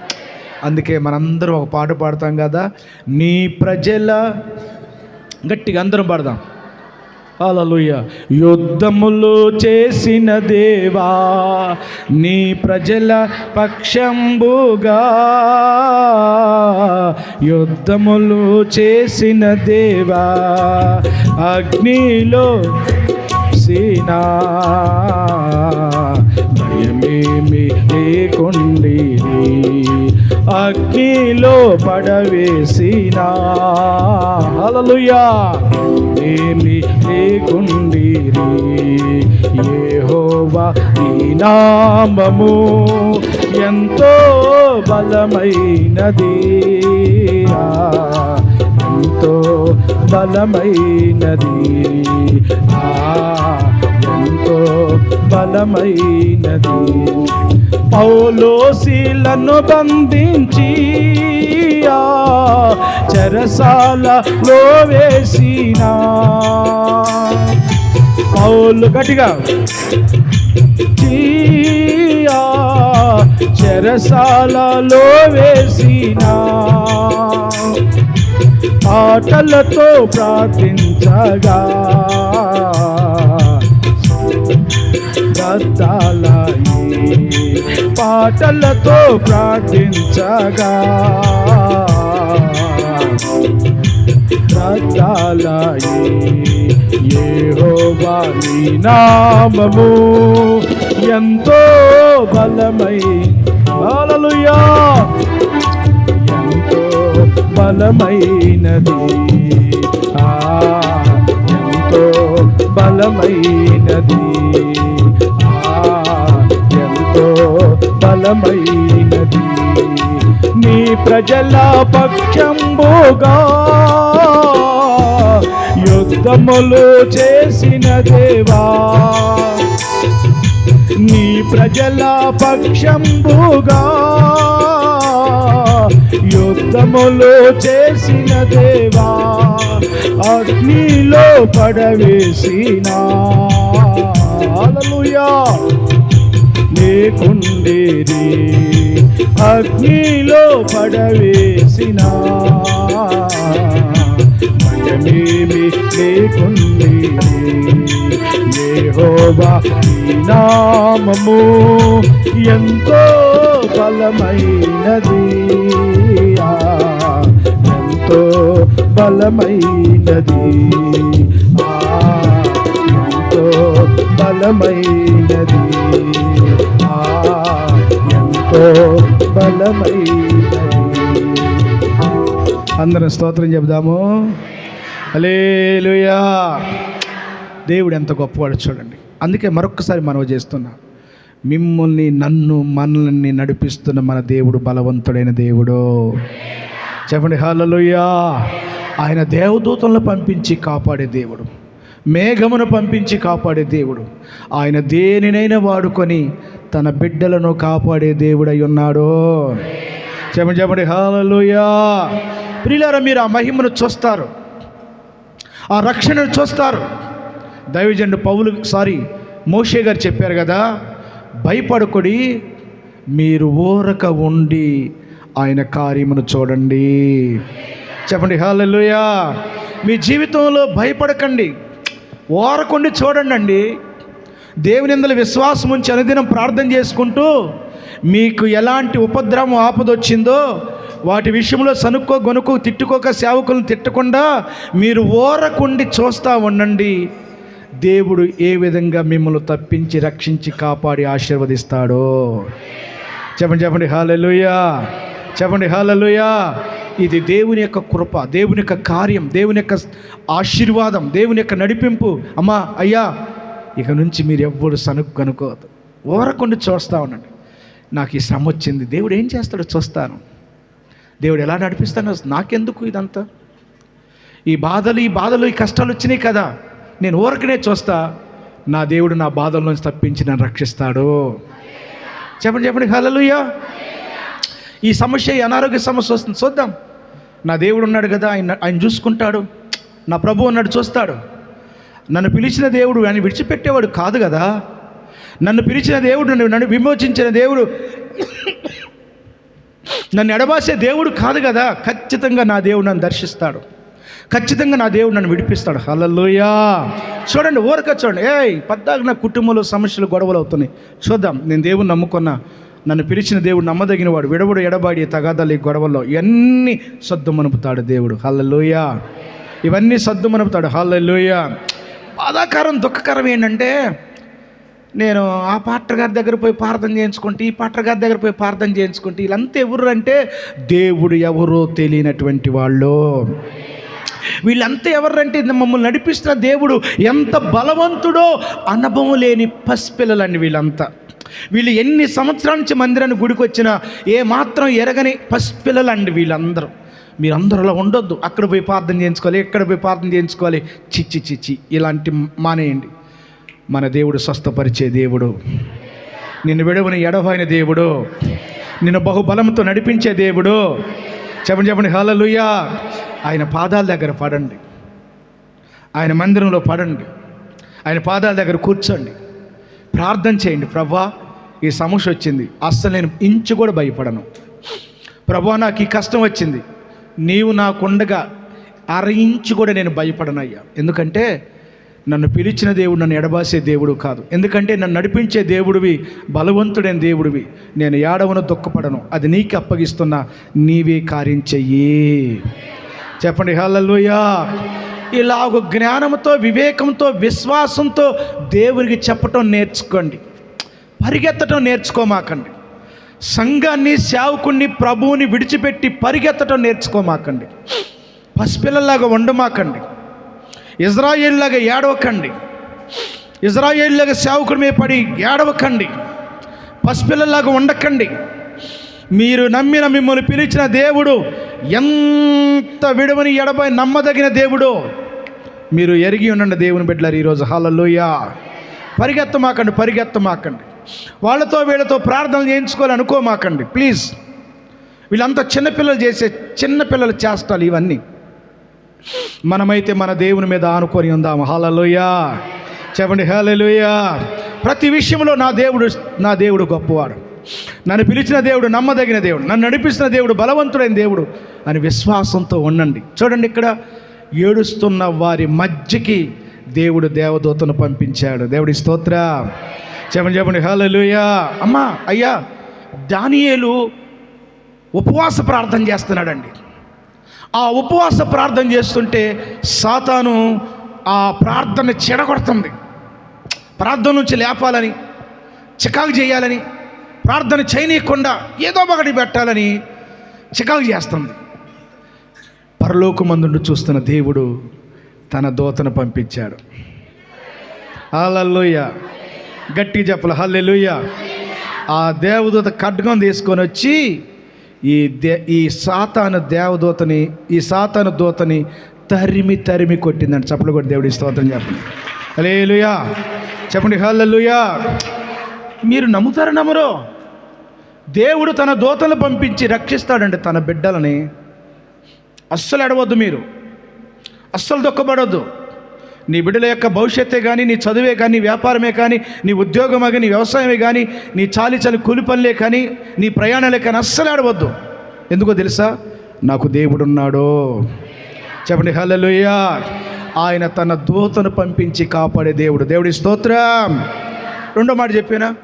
అందుకే మనందరం ఒక పాట పాడతాం కదా, నీ ప్రజల, గట్టిగా అందరం పాడదాం. హల్లెలూయా. యుద్ధములు చేసిన దేవా నీ ప్రజల పక్షంబుగా, యుద్ధములు చేసిన దేవా అగ్నిలో సీనా భయమేమి లేకుండిరి, అగ్నిలో పడవేసినా హల్లెలూయా ఏమి లేకుండిరి. యెహోవా నీ నామము ఎంతో బలమైనది, ఎంతో బలమైనది, ఎంతో బలమైనది. పౌలోసీలను బంధించి చెరసాలలో వేసిన పౌలు గట్టిగా చెరసాలలో వేసిన ఆటలతో ప్రార్థించగా పాటలతో ప్రార్థించగా యెహోవా నీ నామము ఎంతో బలమై హల్లెలూయా ఎంతో బలమైనది, ఎంతో బలమైనది, ఎంతో బలమైనది. నీ ప్రజల పక్షంబుగా యుద్ధములు చేసిన దేవా, నీ ప్రజల పక్షంబుగా యుద్ధములు చేసిన దేవా అగ్నిలో పడవేసినా హల్లెలూయా లేకుండేరి, అగ్నిలో పడవేసినా భయమేమి లేకుండేరి. యెహోవా నీ నామము ఎంతో బలమైనది, ఎంతో బలమైనది, ఎంతో బలమైనది, ఎంతో బలమైనది. అందరం స్తోత్రం చెబుదాము. హల్లెలూయా. దేవుడు ఎంత గొప్పవాడు చూడండి. అందుకే మరొక్కసారి మనవి చేస్తున్నా, మిమ్మల్ని మనల్ని నడిపిస్తున్న మన దేవుడు బలవంతుడైన దేవుడు. చెప్పండి హల్లెలూయా. ఆయన దేవదూతలను పంపించి కాపాడే దేవుడు, మేఘమును పంపించి కాపాడే దేవుడు. ఆయన దేనినైనా వాడుకొని తన బిడ్డలను కాపాడే దేవుడై ఉన్నాడు. చెప్పండి చెప్పండి హల్లెలూయా. ప్రియులారా, మీరు ఆ మహిమను చూస్తారు, ఆ రక్షణను చూస్తారు. దైవజనుడు మోషే గారు చెప్పారు కదా, భయపడకుడి, మీరు ఊరక ఉండి ఆయన కార్యమును చూడండి. చెప్పండి హల్లెలూయా. మీ జీవితంలో భయపడకండి, ఊరకుండి చూడండి అండి. దేవుని యందు విశ్వాసం ఉంచి అనుదినం ప్రార్థన చేసుకుంటూ మీకు ఎలాంటి ఉపద్రవం ఆపదొచ్చిందో వాటి విషయంలో సనుక్కో గొనుక్కో తిట్టుకోక సేవకులను తిట్టకుండా మీరు ఊరకుండి చూస్తూ ఉండండి. దేవుడు ఏ విధంగా మిమ్మల్ని తప్పించి రక్షించి కాపాడి ఆశీర్వదిస్తాడో. చెప్పండి చెప్పండి హల్లెలూయా. చెప్పండి హల్లెలూయా. ఇది దేవుని యొక్క కృప, దేవుని యొక్క కార్యం, దేవుని యొక్క ఆశీర్వాదం, దేవుని యొక్క నడిపింపు. అమ్మా అయ్యా, ఇక నుంచి మీరు ఎవ్వరు కనుక్కోవద్దు, ఊరకుండి చూస్తూ ఉండండి. నాకు ఈ శ్రమ వచ్చింది, దేవుడు ఏం చేస్తాడో చూస్తాను, దేవుడు ఎలా నడిపిస్తానో, నాకెందుకు ఇదంతా, ఈ బాధలు ఈ కష్టాలు వచ్చినాయి కదా, నేను ఊరకనే చూస్తా, నా దేవుడు నా బాధల నుంచి తప్పించి నన్ను రక్షిస్తాడు. చెప్పండి చెప్పండి హల్లెలూయా. ఈ సమస్య, ఈ అనారోగ్య సమస్య వస్తుంది, చూద్దాం, నా దేవుడు ఉన్నాడు కదా, ఆయన చూసుకుంటాడు, నా ప్రభు ఉన్నాడు చూస్తాడు. నన్ను పిలిచిన దేవుడు ఆయన విడిచిపెట్టేవాడు కాదు కదా, నన్ను పిలిచిన దేవుడు, నన్ను విమోచించిన దేవుడు, నన్ను ఎడబాసే దేవుడు కాదు కదా. ఖచ్చితంగా నా దేవుడు నన్ను దర్శిస్తాడు. ఖచ్చితంగా నా దేవుడు నన్ను విడిపిస్తాడు. హల్లెలూయా. చూడండి, ఊరక చూడండి, పద్దాక నా కుటుంబంలో సమస్యలు, గొడవలు అవుతున్నాయి. చూద్దాం, నేను దేవుని నమ్ముకున్నా, నన్ను పిలిచిన దేవుడు నమ్మదగిన వాడు, విడవడు ఎడబాడి తగాదాలు, ఈ గొడవల్లో ఇవన్నీ సద్దు మనుపుతాడు దేవుడు. హల్లెలూయా. ఇవన్నీ సద్దు మనుపుతాడు. హల్లెలూయా. బాధాకరం, దుఃఖకరం ఏంటంటే, నేను ఆ పాస్టర్ గారి దగ్గర పోయి ప్రార్థన చేయించుకుంటే, ఈ పాస్టర్ గారి దగ్గర పోయి ప్రార్థన చేయించుకుంటే, వీళ్ళంతా ఎవరు అంటే దేవుడు ఎవరో తెలియనటువంటి వాళ్ళు. వీళ్ళంతా ఎవరంటే మమ్మల్ని నడిపిస్తున్న దేవుడు ఎంత బలవంతుడో అనుభవం లేని పసిపిల్లలండి వీళ్ళంతా. వీళ్ళు ఎన్ని సంవత్సరాల నుంచి మందిరాన్ని గుడికి వచ్చినా ఏమాత్రం ఎరగని పసిపిల్లలండి వీళ్ళందరూ. మీరందరూ అలా ఉండొద్దు. అక్కడ పోయి ప్రార్థన చేయించుకోవాలి, ఎక్కడ పోయి ప్రార్థన చేయించుకోవాలి, చిచ్చి ఇలాంటి మానేయండి. మన దేవుడు స్వస్థపరిచే దేవుడు, నిన్ను విడవని ఎడవైన దేవుడు, నిన్ను బహుబలంతో నడిపించే దేవుడు. చెప్పండి హల్లెలూయా. ఆయన పాదాల దగ్గర పడండి, ఆయన మందిరంలో పడండి, ఆయన పాదాల దగ్గర కూర్చోండి, ప్రార్థన చేయండి. ప్రభువా, ఈ సమస్య వచ్చింది, అస్సలు నేను ఇంచు కూడా భయపడను. ప్రభువా, నాకు ఈ కష్టం వచ్చింది, నీవు నాకుండగా అర ఇంచు కూడా నేను భయపడనయ్యా. ఎందుకంటే నన్ను పిలిచిన దేవుడు నన్ను ఎడబాసే దేవుడు కాదు. ఎందుకంటే నన్ను నడిపించే దేవుడివి, బలవంతుడైన దేవుడివి. నేను ఏడవను, దుఃఖపడను. అది నీకు అప్పగిస్తున్నా, నీవే కార్యం చెయ్యి. చెప్పండి హల్లెలూయా. ఇలా ఒక జ్ఞానంతో, వివేకంతో, విశ్వాసంతో దేవునికి చెప్పటం నేర్చుకోండి. పరిగెత్తటం నేర్చుకోమాకండి. సంఘాన్ని, సేవకుణ్ణి, ప్రభువుని విడిచిపెట్టి పరిగెత్తటం నేర్చుకోమాకండి. పసిపిల్లలాగా ఉండమాకండి. ఇజ్రాయేలులాగా ఏడవకండి. ఇజ్రాయేలులాగా సేవకుడి మీద పడి ఏడవకండి. పసిపిల్లలాగా ఉండకండి. మీరు నమ్మిన, మిమ్మల్ని పిలిచిన దేవుడు ఎంత విడవని ఎడబై నమ్మదగిన దేవుడు మీరు ఎరిగి ఉండండి దేవుని బిడ్డలారు ఈరోజు. హల్లెలూయా. పరిగెత్తమాకండి. వాళ్ళతో వీళ్ళతో ప్రార్థనలు చేయించుకోవాలి అనుకోమాకండి ప్లీజ్. వీళ్ళంతా చిన్నపిల్లలు చేసే చిన్నపిల్లలు చేష్టాలు ఇవన్నీ. మనమైతే మన దేవుని మీద ఆనుకొని ఉందాము. హల్లెలూయా. చెప్పండి హల్లెలూయా. ప్రతి విషయంలో నా దేవుడు గొప్పవాడు, నన్ను పిలిచిన దేవుడు నమ్మదగిన దేవుడు, నన్ను నడిపిస్తున్న దేవుడు బలవంతుడైన దేవుడు అని విశ్వాసంతో ఉండండి. చూడండి, ఇక్కడ ఏడుస్తున్న వారి మధ్యకి దేవుడు దేవదూతను పంపించాడు. దేవుడి స్తోత్ర. చెప్పండి హల్లెలూయా. అమ్మా, అయ్యా, దానియేలు ఉపవాస ప్రార్థన చేస్తున్నాడండి. ఆ ఉపవాస ప్రార్థన చేస్తుంటే సాతాను ఆ ప్రార్థన చెడగొడుతుంది. ప్రార్థన నుంచి లేపాలని, చికాకు చేయాలని, ప్రార్థన చేయనీయకుండా ఏదో ఒకటి పెట్టాలని చికాకు చేస్తుంది. పరలోకమందుండి చూస్తున్న దేవుడు తన దూతను పంపించాడు. హల్లెలూయా. గట్టిగా చెప్పాలి హల్లెలూయా. ఆ దేవదూత ఖడ్గం తీసుకొని వచ్చి ఈ సాతాను దూతని తరిమి కొట్టిందండి. చప్పలు కొట్టి దేవుడి స్తోత్రం చెప్పండి. హల్లెలూయా. చెప్పండి హల్లెలూయా. మీరు నమ్ముతారు నమ్మరో, దేవుడు తన దూతలను పంపించి రక్షిస్తాడండి తన బిడ్డలని. అస్సలు ఎడవద్దు, మీరు అస్సలు దుఃఖపడవద్దు. నీ బిడ్డల యొక్క భవిష్యత్తే కానీ, నీ చదువే కానీ, నీ వ్యాపారమే కానీ, నీ ఉద్యోగమే కానీ, నీ వ్యవసాయమే కానీ, నీ చాలి కూలి పనులే కానీ, నీ ప్రయాణాలే కానీ అస్సలు ఆడవద్దు. ఎందుకో తెలుసా? నాకు దేవుడున్నాడు. చెప్పండి హల్లెలూయా. ఆయన తన దూతను పంపించి కాపాడే దేవుడు. దేవుడి స్తోత్రం. రెండో మాట చెప్పినా,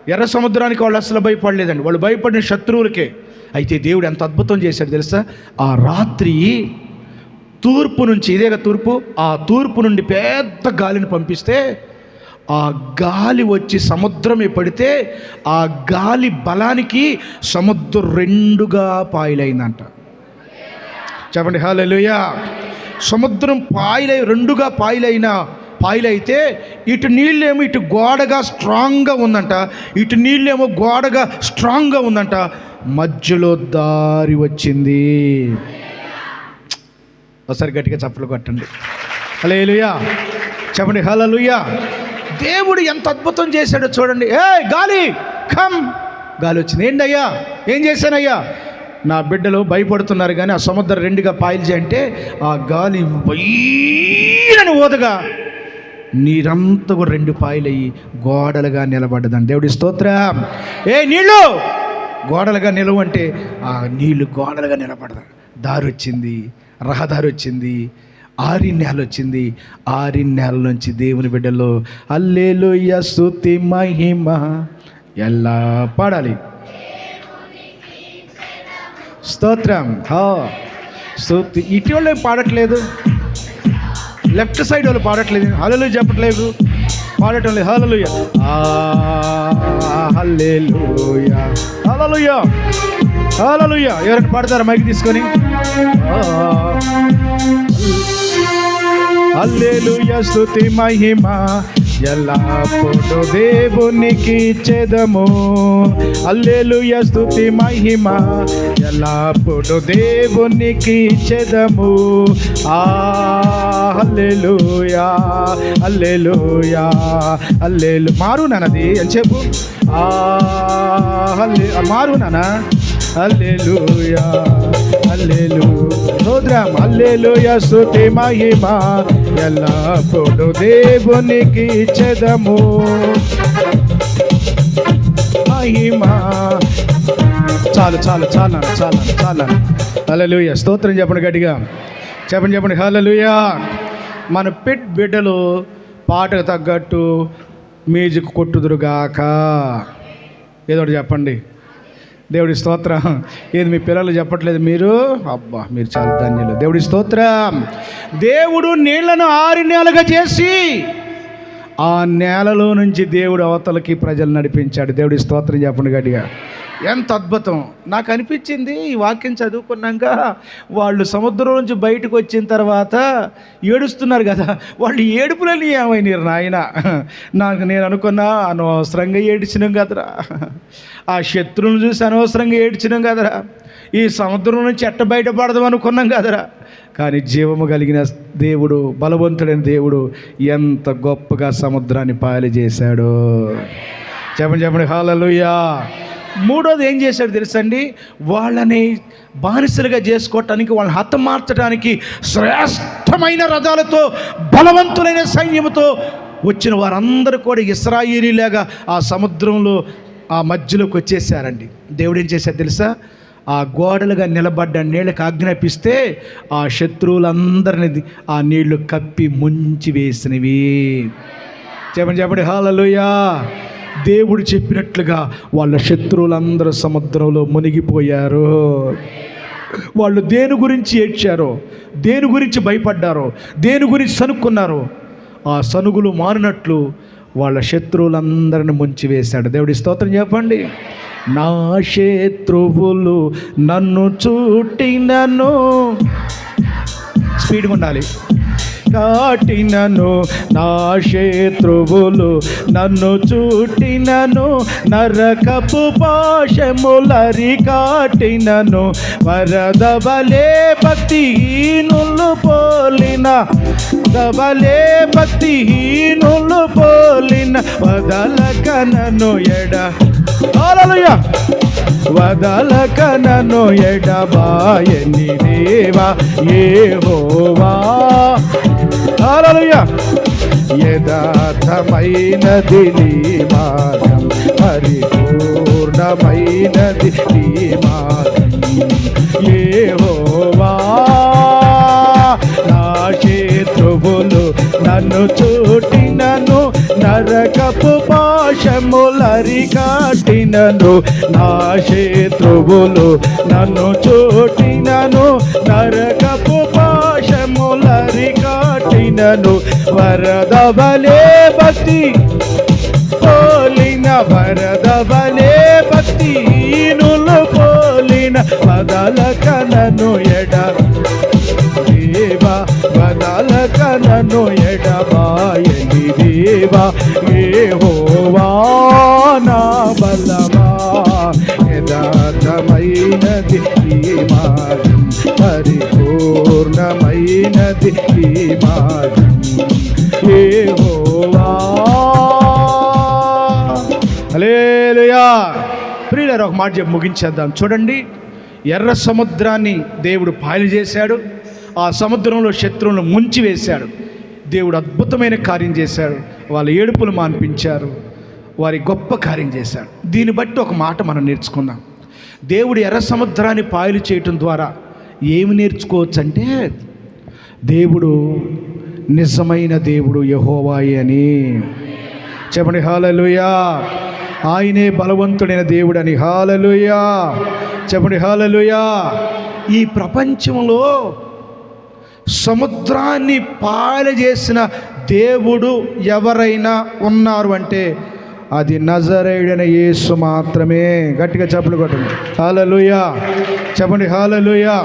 ఎర్ర సముద్రానికి వాళ్ళు అసలు భయపడలేదండి, వాళ్ళు భయపడిన శత్రువులకే. అయితే దేవుడు ఎంత అద్భుతం చేశాడు తెలుసా? ఆ రాత్రి తూర్పు నుంచి, ఇదేగా తూర్పు, ఆ తూర్పు నుండి పెద్ద గాలిని పంపిస్తే ఆ గాలి వచ్చి సముద్రమే పడితే ఆ గాలి బలానికి సముద్రం రెండుగా పాయలైందంట. చెప్పండి హల్లెలూయా. సముద్రం రెండుగా పాయలైతే ఇటు నీళ్ళేమో ఇటు గోడగా స్ట్రాంగ్గా ఉందంట, ఇటు నీళ్ళేమో గోడగా స్ట్రాంగ్గా ఉందంట. మధ్యలో దారి వచ్చింది. ఒకసారి గట్టిగా చప్పట్లు కొట్టండి. హల్లెలూయా. చెప్పండి హల్లెలూయా. దేవుడు ఎంత అద్భుతం చేశాడో చూడండి. గాలి కమ్, గాలి వచ్చింది. ఏంటయ్యా, ఏం చేశానయ్యా? నా బిడ్డలు భయపడుతున్నారు కానీ ఆ సముద్రం రెండుగా పాయల్చేయంటే ఆ గాలి వైరని ఊదగా నీరంతా కూడా రెండు పాయలయ్యి గోడలుగా నిలబడ్డదండి. దేవుడి స్తోత్రం. నీళ్ళు గోడలుగా నిలవంటే ఆ నీళ్లు గోడలుగా నిలబడదా. దారి వచ్చింది. రహదారి వచ్చింది, ఆరిన్యాలు వచ్చింది. ఆరిన్యాల నుంచి దేవుని బిడ్డలో హల్లెలూయా స్తుతి మహిమ ఎలా పాడాలి? స్తోత్రం. స్తుతి. ఇటీవల ఏం పాడట్లేదు, లెఫ్ట్ సైడ్ వాళ్ళు పాడట్లేదు, హల్లెలూయా చెప్పట్లేదు, పాడటం లేదు. హల్లెలూయా హల్లెలూయా హల్లెలూయా హల్లెలూయా. ఎవరైనా పాడతారా మైక్ తీసుకొని? హల్లెలూయా స్తుతి మహిమ ఎల్లప్పుడు దేవునికి ఇచ్చెదము. హల్లెలూయా స్తుతి మహిమ ఎల్లప్పుడు దేవునికి ఇచ్చెదము. హల్లెలూయా హల్లెలూయా హల్లెలూయా. మారు నాన్నది ఎంతసేపు మారు నాన్న. హల్లెలూయా హల్లెలూయా స్తోత్రం. హల్లెలూయా స్తుతి మహిమ ఎల్లప్పుడు దేవునికి ఇచ్చెదము. మహిమ. చాలు చాలు చాలు చాలు చాలు. హల్లెలూయా స్తోత్రం చెప్పండి, గట్టిగా చెప్పండి చెప్పండి. హల్లెలూయా. మన బిడ్డలు పాటకు తగ్గట్టు మ్యూజిక్ కొట్టుదురుగాక. ఏదో ఒకటి చెప్పండి. దేవుడి స్తోత్రం. ఏది మీ పిల్లలు చెప్పట్లేదు మీరు? అబ్బా, మీరు చాలా ధన్యులు. దేవుడి స్తోత్రం. దేవుడు నీళ్లను ఆరిన్యాలుగా చేసి ఆ నేలలో నుంచి దేవుడు అవతలకి ప్రజలు నడిపించాడు. దేవుడి స్తోత్రం చెప్పండి గట్టిగా. ఎంత అద్భుతం. నాకు అనిపించింది ఈ వాక్యం చదువుకున్నాక, వాళ్ళు సముద్రం నుంచి బయటకు వచ్చిన తర్వాత ఏడుస్తున్నారు కదా, వాళ్ళు ఏడుపులని ఏమైనారు నాయన. నేను అనుకున్నా అనవసరంగా ఏడ్చినాం కదరా, ఆ శత్రువులను చూసి అనవసరంగా ఏడ్చినాం కదరా, ఈ సముద్రం నుంచి ఎట్ట బయటపడదాం అనుకున్నాం కదరా. కానీ జీవము కలిగిన దేవుడు, బలవంతుడైన దేవుడు ఎంత గొప్పగా సముద్రాన్ని పాయలు చేశాడు. చెప్పండి చెప్పండి. హల్లెలూయా. మూడోది ఏం చేశాడు తెలుసండి? వాళ్ళని బానిసలుగా చేసుకోవటానికి, వాళ్ళని హతమార్చడానికి శ్రేష్టమైన రథాలతో, బలవంతులైన సైన్యముతో వచ్చిన వారందరూ కూడా ఇశ్రాయేలీలాగా ఆ సముద్రంలో ఆ మధ్యలోకి వచ్చేసారండి. దేవుడు ఏం చేశాడు తెలుసా? ఆ గోడలుగా నిలబడ్డ నీళ్ళకి ఆజ్ఞాపిస్తే ఆ శత్రువులందరినీ ఆ నీళ్లు కప్పి ముంచి వేసినవి. చెప్పండి చెప్పండి. హల్లెలూయా. దేవుడు చెప్పినట్లుగా వాళ్ళ శత్రువులందరూ సముద్రంలో మునిగిపోయారు. వాళ్ళు దేని గురించి ఏడ్చారో, దేని గురించి భయపడ్డారో, దేని గురించి సనుక్కున్నారో, ఆ సనుగులు మారినట్లు వాళ్ళ శత్రువులందరిని ముంచివేశాడు. దేవుడి స్తోత్రం చెప్పండి. నా శత్రువులు నన్ను చుట్టినను, స్పీడ్గా ఉండాలి, కాటినను, నా శత్రువులు నన్ను చుట్టినను, నరకపు పాశములరి కాటినను, వరదవలే భక్తిహీనులు పోలిన, దవలే భక్తిహీనులు పోలిన, వదలకనను ఎడ, హల్లెలూయా, వదలకనను ఎడబాయని దేవా యెహోవా. హల్లెలూయా. యథార్థమైనది నీ మార్గం, పరిపూర్ణమైనది నీ మార్గం యెహోవా. నా శత్రువులు నన్ను చుట్టినను, నరకపు పాశములరి కాటినను, నా శత్రువులు నన్ను చుట్టినను, నరకపు పాశములరి కాటినను, వరదవలే భక్తి పోలిన, వరదవలే భక్తిహీనులు పోలిన, వదలకనను ఎడ దేవా, వదలకనను ఎడబాయని దేవా యెహోవా. నా బలమా, యథార్థమైనది ఈ మార్గం, పరిపూర్ణమైనది ఈ మార్గం యెహోవా. హల్లెలూయా. ప్రియులారా, ఒక మాట చెప్పి ముగించేద్దాం. చూడండి, ఎర్ర సముద్రాన్ని దేవుడు పాయలు చేశాడు, ఆ సముద్రంలో శత్రువులను ముంచివేశాడు. దేవుడు అద్భుతమైన కార్యం చేశాడు. వాళ్ళ ఏడుపులు మాన్పించారు, వారి గొప్ప కార్యం చేశాడు. దీన్ని బట్టి ఒక మాట మనం నేర్చుకుందాం. దేవుడు ఎర్ర సముద్రాన్ని పాయలు చేయటం ద్వారా ఏమి నేర్చుకోవచ్చు అంటే దేవుడు నిజమైన దేవుడు యెహోవాయే అని చెప్పండి. హల్లెలూయా. ఆయనే బలవంతుడైన దేవుడని. హల్లెలూయా చెప్పండి. హల్లెలూయా. ఈ ప్రపంచంలో సముద్రాన్ని పాయజేసిన దేవుడు ఎవరైనా ఉన్నారు అంటే అది నజరేయుడైన యేసు మాత్రమే. గట్టిగా చప్పట్లు కొట్టండి. హల్లెలూయా చెప్పండి. హల్లెలూయా.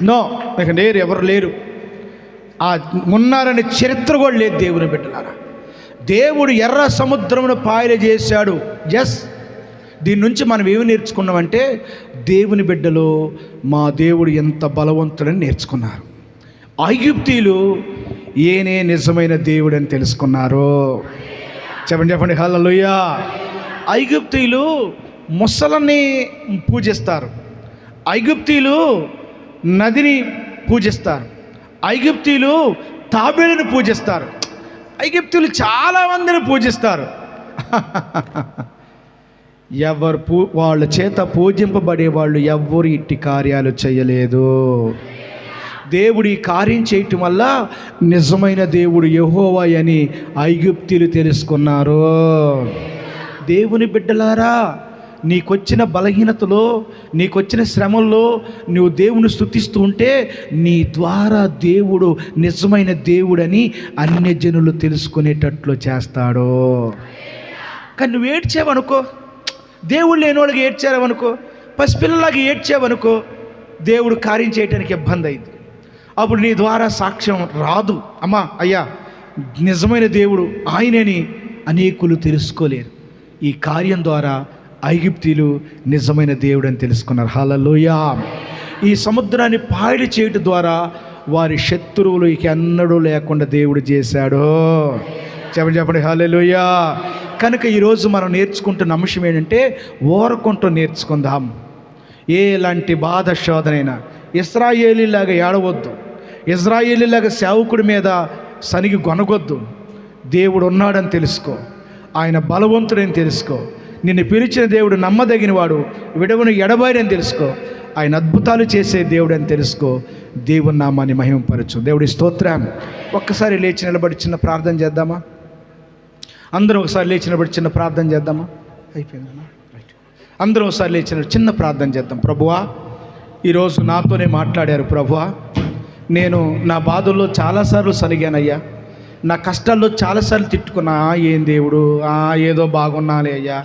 నో, ఇక లేరు, ఎవరు లేరు. ఆ ఉన్నారని చరిత్ర కూడా లేదు దేవుని బిడ్డలారా. దేవుడు ఎర్ర సముద్రమును పాయలు చేశాడు. ఎస్, దీని నుంచి మనం ఏమి నేర్చుకున్నామంటే దేవుని బిడ్డలు మా దేవుడు ఎంత బలవంతుడని నేర్చుకున్నారు. ఐగుప్తీయులు ఏనే నిజమైన దేవుడు అని తెలుసుకున్నారు. చెప్పండి చెప్పండి. హల్లెలూయా. ఐగుప్తీయులు ముసలని పూజిస్తారు, ఐగుప్తీయులు నదిని పూజిస్తారు, ఐగుప్తీయులు తాబేలుని పూజిస్తారు, ఐగుప్తీయులు చాలామందిని పూజిస్తారు. వాళ్ళ చేత పూజింపబడే వాళ్ళు ఎవ్వరు ఇట్టి కార్యాలు చేయలేదు. దేవుడు ఈ కార్యం చేయటం వల్ల నిజమైన దేవుడు యెహోవా అని ఐగుప్తీయులు తెలుసుకున్నారు. దేవుని బిడ్డలారా, నీకొచ్చిన బలహీనతలో, నీకొచ్చిన శ్రమల్లో నువ్వు దేవుని స్తుతిస్తూ ఉంటే నీ ద్వారా దేవుడు నిజమైన దేవుడని అన్యజనులు తెలుసుకునేటట్లు చేస్తాడు. కానీ నువ్వు ఏడ్చావనుకో, దేవుడు లేనివాడికి ఏడ్చావనుకో, పసిపిల్లలాగా ఏడ్చావనుకో, దేవుడు కార్యం చేయడానికి ఇబ్బంది అయింది. అప్పుడు నీ ద్వారా సాక్ష్యం రాదు. అమ్మా అయ్యా నిజమైన దేవుడు ఆయనని అనేకులు తెలుసుకోలేరు. ఈ కార్యం ద్వారా ఐగుప్తీయులు నిజమైన దేవుడు అని తెలుసుకున్నారు. హల్లెలూయా. ఈ సముద్రాన్ని పాయలు చేయటం ద్వారా వారి శత్రువులు ఇక ఎన్నడూ లేకుండా దేవుడు చేశాడు. చెప్పండి చెప్పండి. హల్లెలూయా. కనుక ఈరోజు మనం నేర్చుకుంటున్న అంశం ఏంటంటే ఓరకుంటూ నేర్చుకుందాం. ఎలాంటి బాధ శోధనైనా ఇశ్రాయేలీలాగా ఏడవద్దు, ఇశ్రాయేలీలాగా సేవకుడి మీద సనిగి గొనగొద్దు. దేవుడు ఉన్నాడని తెలుసుకో, ఆయన బలవంతుడని తెలుసుకో, నిన్ను పిలిచిన దేవుడు నమ్మదగినవాడు, విడవను ఎడబాయని తెలుసుకో, ఆయన అద్భుతాలు చేసే దేవుడు అని తెలుసుకో. దేవుని నామాన్ని మహిమపరచు. దేవుడి స్తోత్రం. ఒక్కసారి లేచి నిలబడి చిన్న ప్రార్థన చేద్దామా? అందరం ఒకసారి లేచి నిలబడి చిన్న ప్రార్థన చేద్దామా? అయిపోయిందమ్మా. రైట్. అందరం ఒకసారి లేచిన చిన్న ప్రార్థన చేద్దాం. ప్రభువా, ఈరోజు నాతోనే మాట్లాడారు. ప్రభువా, నేను నా బాధల్లో చాలాసార్లు సరిగానయ్యా, నా కష్టాల్లో చాలాసార్లు తిట్టుకున్నా. ఏం దేవుడు, ఏదో బాగున్నాలే అయ్యా,